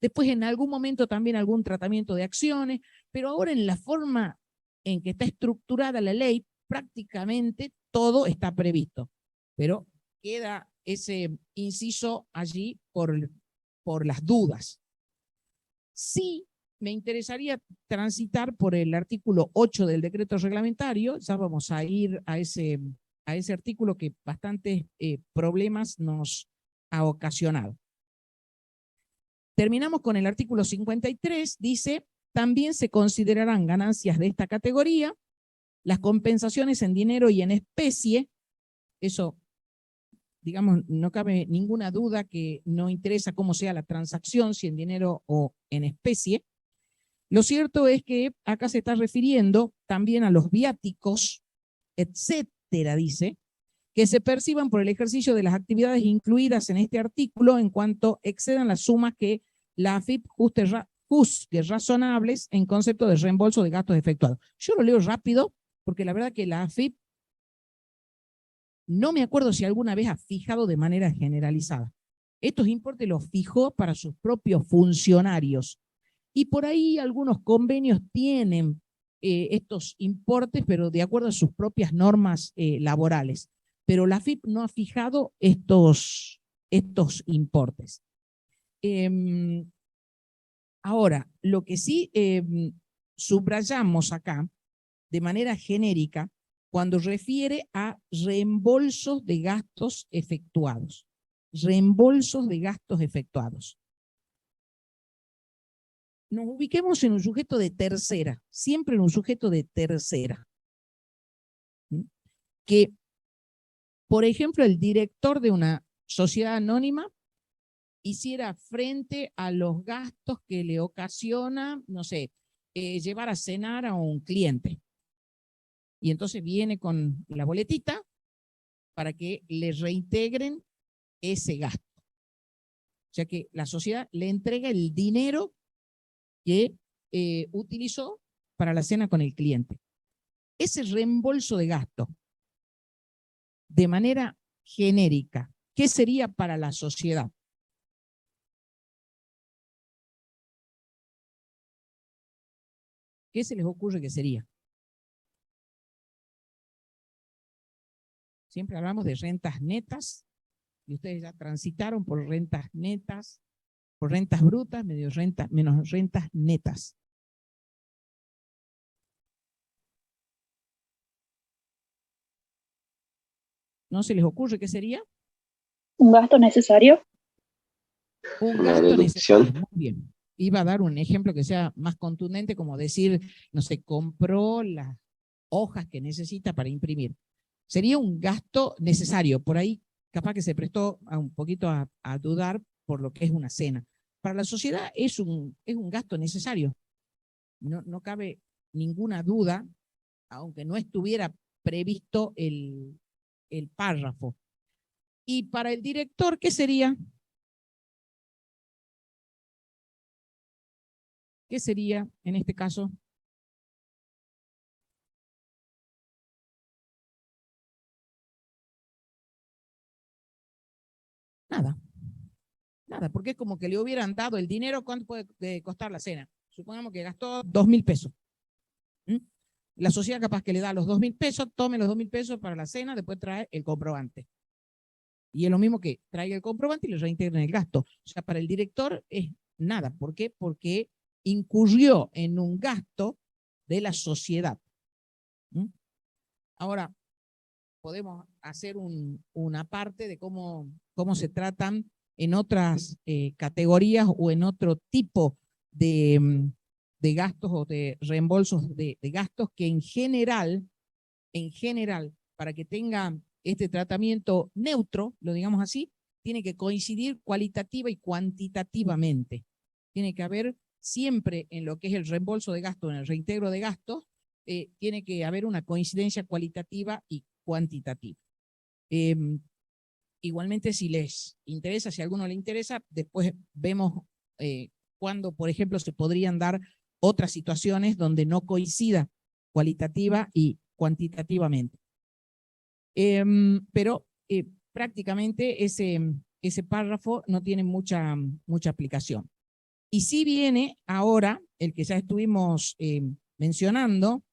Después en algún momento también algún tratamiento de acciones, pero ahora en la forma en que está estructurada la ley, prácticamente todo está previsto. Pero queda ese inciso allí por las dudas. Sí, me interesaría transitar por el artículo 8 del decreto reglamentario, ya vamos a ir a ese artículo que bastantes problemas nos ha ocasionado. Terminamos con el artículo 53, dice, también se considerarán ganancias de esta categoría las compensaciones en dinero y en especie, eso, digamos, no cabe ninguna duda que no interesa cómo sea la transacción, si en dinero o en especie. Lo cierto es que acá se está refiriendo también a los viáticos, etcétera, dice, que se perciban por el ejercicio de las actividades incluidas en este artículo en cuanto excedan las sumas que la AFIP juzgue razonables en concepto de reembolso de gastos efectuados. Yo lo leo rápido porque la verdad que la AFIP no me acuerdo si alguna vez ha fijado de manera generalizada. Estos importes los fijó para sus propios funcionarios. Y por ahí algunos convenios tienen estos importes, pero de acuerdo a sus propias normas laborales. Pero la AFIP no ha fijado estos importes. Ahora, lo que sí subrayamos acá, de manera genérica, cuando refiere a reembolsos de gastos efectuados. Reembolsos de gastos efectuados. Nos ubiquemos en un sujeto de tercera, siempre en un sujeto de tercera. Que, por ejemplo, el director de una sociedad anónima hiciera frente a los gastos que le ocasiona, no sé, llevar a cenar a un cliente. Y entonces viene con la boletita para que le reintegren ese gasto. O sea que la sociedad le entrega el dinero que utilizó para la cena con el cliente. Ese reembolso de gasto, de manera genérica, ¿qué sería para la sociedad? ¿Qué se les ocurre que sería? Siempre hablamos de rentas netas, y ustedes ya transitaron por rentas netas, por rentas brutas, menos rentas netas. ¿No se les ocurre qué sería? Un gasto necesario. Un gasto necesario. Muy bien. Iba a dar un ejemplo que sea más contundente, como decir, no sé, compró las hojas que necesita para imprimir. Sería un gasto necesario. Por ahí capaz que se prestó un poquito a dudar por lo que es una cena. Para la sociedad es un gasto necesario. No cabe ninguna duda, aunque no estuviera previsto el párrafo. Y para el director, ¿qué sería? ¿Qué sería en este caso? Nada. Nada, porque es como que le hubieran dado el dinero. ¿Cuánto puede costar la cena? Supongamos que gastó 2.000 pesos. La sociedad capaz que le da los 2.000 pesos, tome los 2.000 pesos para la cena, después trae el comprobante. Y es lo mismo que traiga el comprobante y lo reintegre en el gasto. O sea, para el director es nada. ¿Por qué? Porque incurrió en un gasto de la sociedad. Ahora, podemos hacer una parte de cómo se tratan en otras categorías o en otro tipo de gastos o de reembolsos de gastos que en general, para que tenga este tratamiento neutro, lo digamos así, tiene que coincidir cualitativa y cuantitativamente. Tiene que haber siempre en lo que es el reembolso de gastos, en el reintegro de gastos, tiene que haber una coincidencia cualitativa y cuantitativa. Igualmente, si les interesa, si a alguno le interesa, después vemos cuándo, por ejemplo, se podrían dar otras situaciones donde no coincida cualitativa y cuantitativamente. Pero prácticamente ese párrafo no tiene mucha aplicación. Y sí viene ahora, el que ya estuvimos mencionando,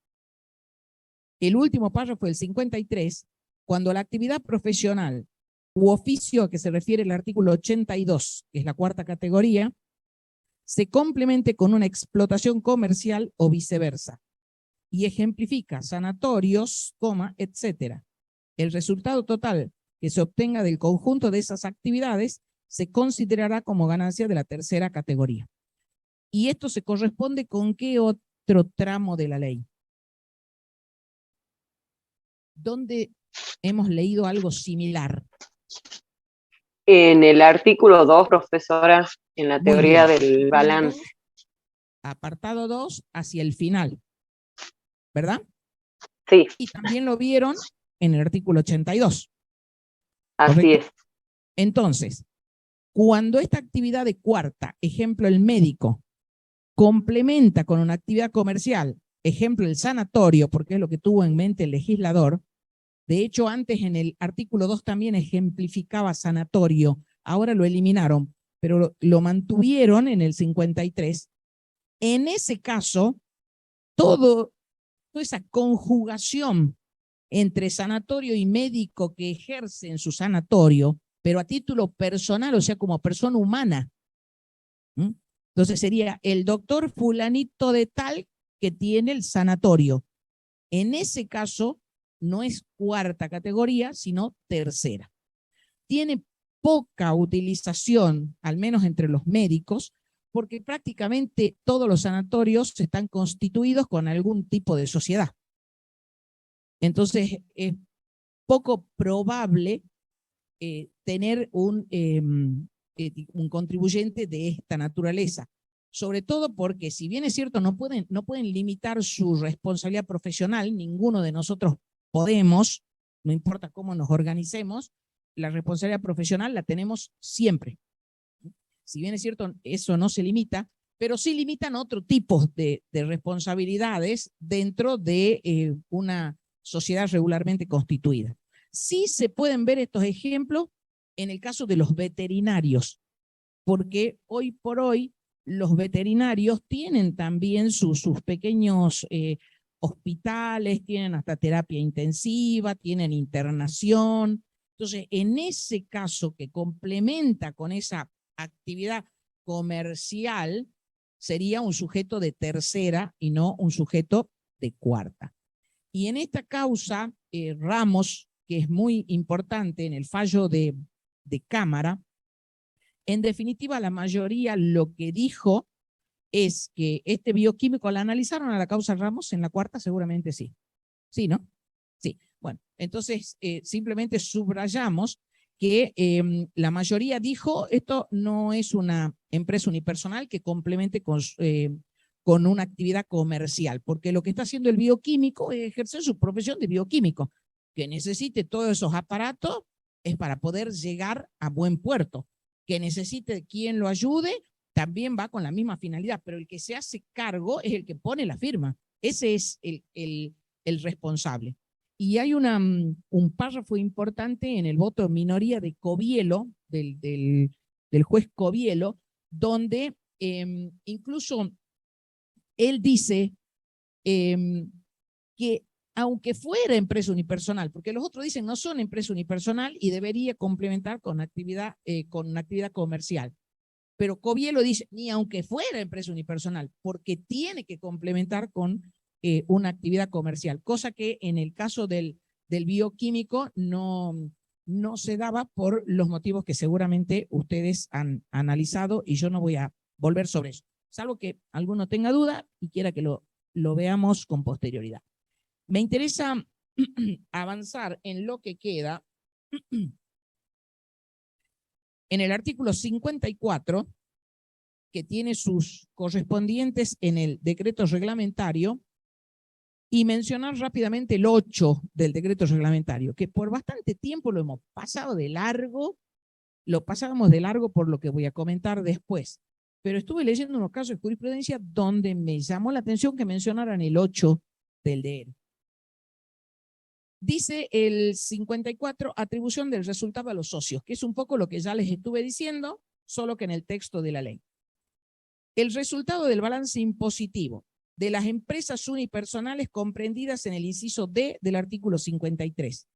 el último párrafo del 53, cuando la actividad profesional u oficio a que se refiere el artículo 82, que es la cuarta categoría, se complemente con una explotación comercial o viceversa, y ejemplifica sanatorios, etcétera. El resultado total que se obtenga del conjunto de esas actividades se considerará como ganancia de la tercera categoría. ¿Y esto se corresponde con qué otro tramo de la ley? ¿Dónde hemos leído algo similar? En el artículo 2, profesora, en la teoría del balance. Apartado 2, hacia el final, ¿verdad? Sí. Y también lo vieron en el artículo 82. Así ¿correcto? es. Entonces, cuando esta actividad de cuarta, ejemplo el médico, complementa con una actividad comercial, ejemplo el sanatorio, porque es lo que tuvo en mente el legislador. De hecho, antes en el artículo 2 también ejemplificaba sanatorio, ahora lo eliminaron, pero lo mantuvieron en el 53. En ese caso, toda esa conjugación entre sanatorio y médico que ejerce en su sanatorio, pero a título personal, o sea, como persona humana. Entonces sería el doctor fulanito de tal que tiene el sanatorio. En ese caso, no es cuarta categoría, sino tercera. Tiene poca utilización, al menos entre los médicos, porque prácticamente todos los sanatorios están constituidos con algún tipo de sociedad. Entonces, es poco probable tener un contribuyente de esta naturaleza. Sobre todo porque, si bien es cierto, no pueden limitar su responsabilidad profesional, ninguno de nosotros podemos, no importa cómo nos organicemos, la responsabilidad profesional la tenemos siempre. Si bien es cierto, eso no se limita, pero sí limitan otro tipo de responsabilidades dentro de una sociedad regularmente constituida. Sí se pueden ver estos ejemplos en el caso de los veterinarios, porque hoy por hoy los veterinarios tienen también sus pequeños hospitales, tienen hasta terapia intensiva, tienen internación. Entonces, en ese caso que complementa con esa actividad comercial, sería un sujeto de tercera y no un sujeto de cuarta. Y en esta causa, Ramos, que es muy importante en el fallo de Cámara, en definitiva, la mayoría lo que dijo es que este bioquímico, ¿la analizaron a la causa Ramos en la cuarta? Seguramente sí. Sí, ¿no? Sí. Bueno, entonces simplemente subrayamos que la mayoría dijo, esto no es una empresa unipersonal que complemente con una actividad comercial, porque lo que está haciendo el bioquímico es ejercer su profesión de bioquímico, que necesite todos esos aparatos es para poder llegar a buen puerto, que necesite quien lo ayude, también va con la misma finalidad, pero el que se hace cargo es el que pone la firma, ese es el responsable. Y hay un párrafo importante en el voto de minoría de Covielo, del juez Covielo, donde incluso él dice que aunque fuera empresa unipersonal, porque los otros dicen no son empresa unipersonal y debería complementar con actividad comercial. Pero Covielo dice, ni aunque fuera empresa unipersonal, porque tiene que complementar con una actividad comercial, cosa que en el caso del bioquímico no se daba por los motivos que seguramente ustedes han analizado y yo no voy a volver sobre eso, salvo que alguno tenga duda y quiera que lo veamos con posterioridad. Me interesa avanzar en lo que queda en el artículo 54, que tiene sus correspondientes en el decreto reglamentario, y mencionar rápidamente el 8 del decreto reglamentario, que por bastante tiempo lo hemos pasado de largo, lo pasábamos de largo por lo que voy a comentar después, pero estuve leyendo unos casos de jurisprudencia donde me llamó la atención que mencionaran el 8 del DR. Dice el 54, atribución del resultado a los socios, que es un poco lo que ya les estuve diciendo, solo que en el texto de la ley. El resultado del balance impositivo de las empresas unipersonales comprendidas en el inciso D del artículo 53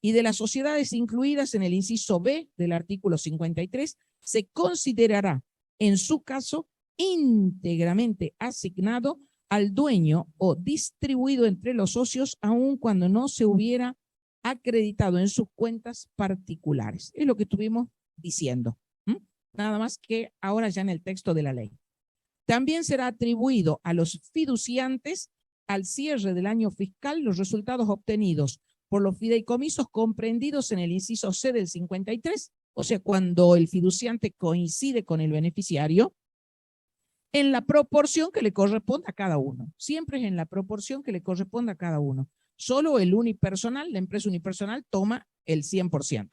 y de las sociedades incluidas en el inciso B del artículo 53 se considerará, en su caso, íntegramente asignado al dueño o distribuido entre los socios, aun cuando no se hubiera acreditado en sus cuentas particulares. Es lo que estuvimos diciendo. Nada más que ahora ya en el texto de la ley. También será atribuido a los fiduciantes al cierre del año fiscal los resultados obtenidos por los fideicomisos comprendidos en el inciso C del 53, o sea, cuando el fiduciante coincide con el beneficiario, en la proporción que le corresponda a cada uno. Siempre es en la proporción que le corresponda a cada uno. Solo el unipersonal, la empresa unipersonal, toma el 100%.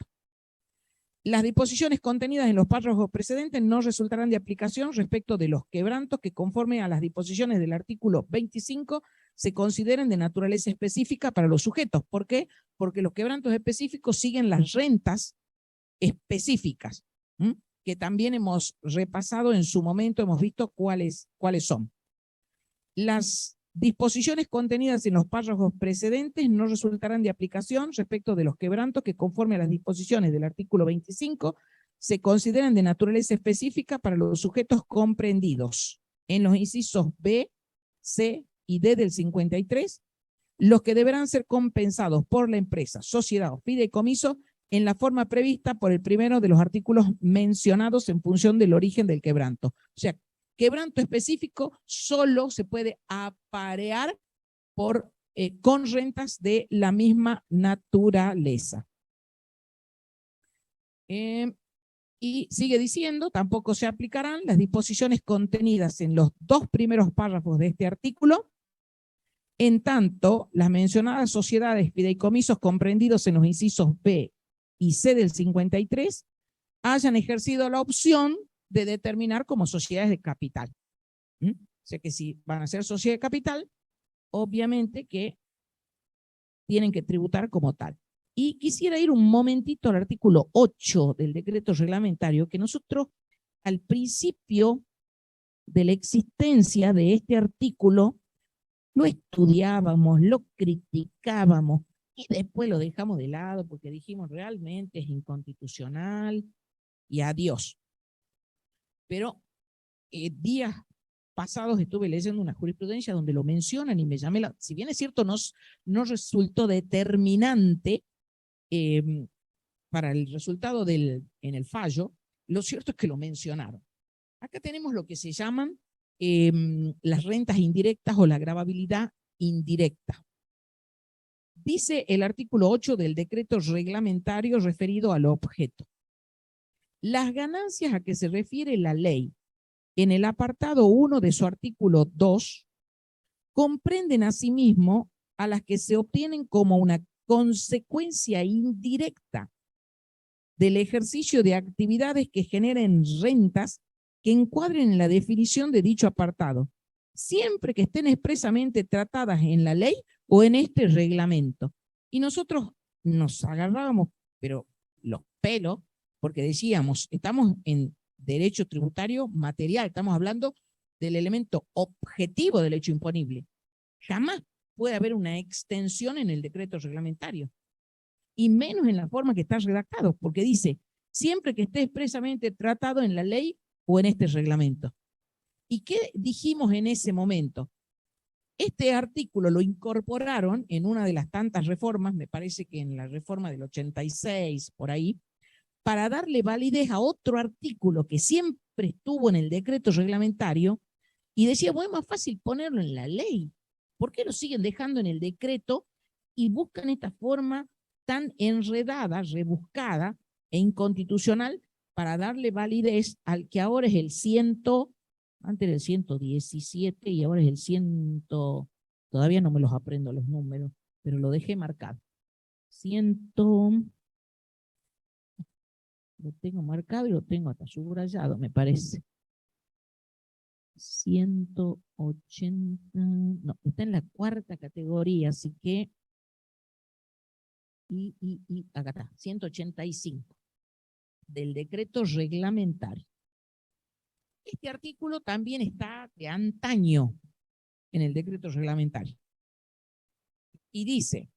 Las disposiciones contenidas en los párrafos precedentes no resultarán de aplicación respecto de los quebrantos que, conforme a las disposiciones del artículo 25, se consideren de naturaleza específica para los sujetos. ¿Por qué? Porque los quebrantos específicos siguen las rentas específicas, que también hemos repasado en su momento, hemos visto cuáles son. Las disposiciones contenidas en los párrafos precedentes no resultarán de aplicación respecto de los quebrantos que, conforme a las disposiciones del artículo 25, se consideran de naturaleza específica para los sujetos comprendidos en los incisos B, C y D del 53, los que deberán ser compensados por la empresa, sociedad o fideicomiso en la forma prevista por el primero de los artículos mencionados en función del origen del quebranto. O sea, quebranto específico solo se puede aparear con rentas de la misma naturaleza. Y sigue diciendo, tampoco se aplicarán las disposiciones contenidas en los dos primeros párrafos de este artículo, en tanto las mencionadas sociedades fideicomisos comprendidos en los incisos B y C del 53 hayan ejercido la opción de determinar como sociedades de capital. O sea que si van a ser sociedades de capital, obviamente que tienen que tributar como tal. Y quisiera ir un momentito al artículo 8 del decreto reglamentario, que nosotros al principio de la existencia de este artículo lo estudiábamos, lo criticábamos y después lo dejamos de lado porque dijimos realmente es inconstitucional y adiós. Pero días pasados estuve leyendo una jurisprudencia donde lo mencionan y me llamé si bien es cierto no resultó determinante para el resultado en el fallo, lo cierto es que lo mencionaron. Acá tenemos lo que se llaman las rentas indirectas o la gravabilidad indirecta. Dice el artículo 8 del decreto reglamentario referido al objeto. Las ganancias a que se refiere la ley en el apartado 1 de su artículo 2 comprenden asimismo a las que se obtienen como una consecuencia indirecta del ejercicio de actividades que generen rentas que encuadren en la definición de dicho apartado, siempre que estén expresamente tratadas en la ley o en este reglamento. Y nosotros nos agarrábamos, pero los pelos, porque decíamos, estamos en derecho tributario material, estamos hablando del elemento objetivo del hecho imponible. Jamás puede haber una extensión en el decreto reglamentario, y menos en la forma que está redactado, porque dice, siempre que esté expresamente tratado en la ley o en este reglamento. ¿Y qué dijimos en ese momento? Este artículo lo incorporaron en una de las tantas reformas, me parece que en la reforma del 86, por ahí, para darle validez a otro artículo que siempre estuvo en el decreto reglamentario, y decía, bueno, es más fácil ponerlo en la ley. ¿Por qué lo siguen dejando en el decreto y buscan esta forma tan enredada, rebuscada e inconstitucional para darle validez al que ahora es el 100, antes era el 117 y ahora es el 100, todavía no me los aprendo los números, pero lo dejé marcado. 100, lo tengo marcado y lo tengo hasta subrayado, me parece. 180, no, está en la cuarta categoría, así que, acá está, 185, del decreto reglamentario. Este artículo también está de antaño en el decreto reglamentario. Y dice,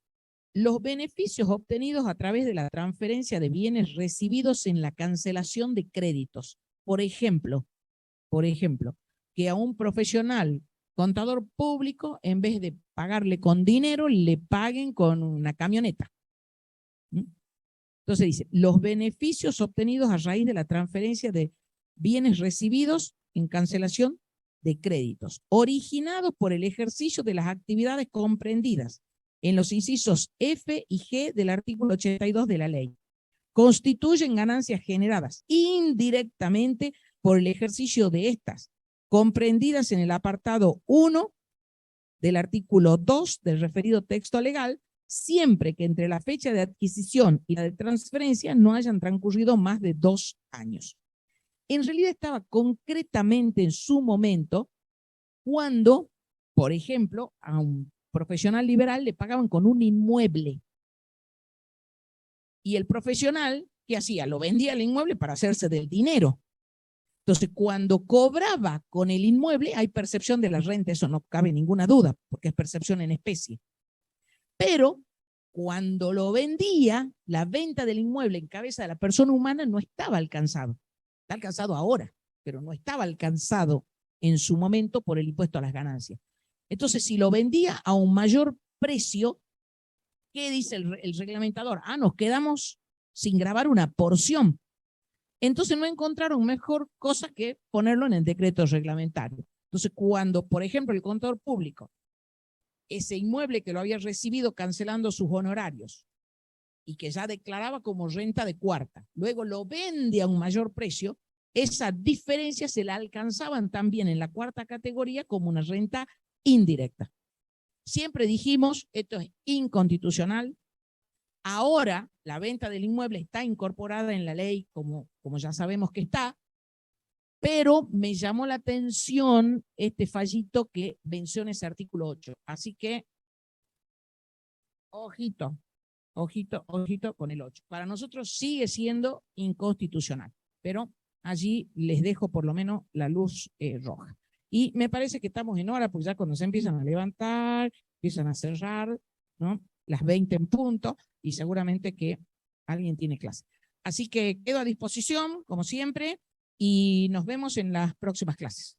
los beneficios obtenidos a través de la transferencia de bienes recibidos en la cancelación de créditos. Por ejemplo, que a un profesional contador público, en vez de pagarle con dinero, le paguen con una camioneta. Entonces dice, los beneficios obtenidos a raíz de la transferencia de bienes recibidos en cancelación de créditos, originados por el ejercicio de las actividades comprendidas en los incisos F y G del artículo 82 de la ley, constituyen ganancias generadas indirectamente por el ejercicio de estas, comprendidas en el apartado 1 del artículo 2 del referido texto legal, siempre que entre la fecha de adquisición y la de transferencia no hayan transcurrido más de 2 años. En realidad estaba concretamente en su momento cuando, por ejemplo, a un profesional liberal le pagaban con un inmueble. Y el profesional, ¿qué hacía? Lo vendía el inmueble para hacerse del dinero. Entonces, cuando cobraba con el inmueble, hay percepción de la renta, eso no cabe ninguna duda, porque es percepción en especie. Pero cuando lo vendía, la venta del inmueble en cabeza de la persona humana no estaba alcanzado. Está alcanzado ahora, pero no estaba alcanzado en su momento por el impuesto a las ganancias. Entonces, si lo vendía a un mayor precio, ¿qué dice el reglamentador? Nos quedamos sin gravar una porción. Entonces no encontraron mejor cosa que ponerlo en el decreto reglamentario. Entonces, cuando, por ejemplo, el contador público, ese inmueble que lo había recibido cancelando sus honorarios y que ya declaraba como renta de cuarta, luego lo vende a un mayor precio, esa diferencia se la alcanzaban también en la cuarta categoría como una renta indirecta. Siempre dijimos, esto es inconstitucional. Ahora la venta del inmueble está incorporada en la ley, como ya sabemos que está, pero me llamó la atención este fallito que menciona ese artículo 8. Así que, ojito con el 8. Para nosotros sigue siendo inconstitucional, pero allí les dejo por lo menos la luz roja. Y me parece que estamos en hora, pues ya cuando se empiezan a levantar, empiezan a cerrar, ¿no? Las 20 en punto, y seguramente que alguien tiene clase. Así que quedo a disposición, como siempre, y nos vemos en las próximas clases.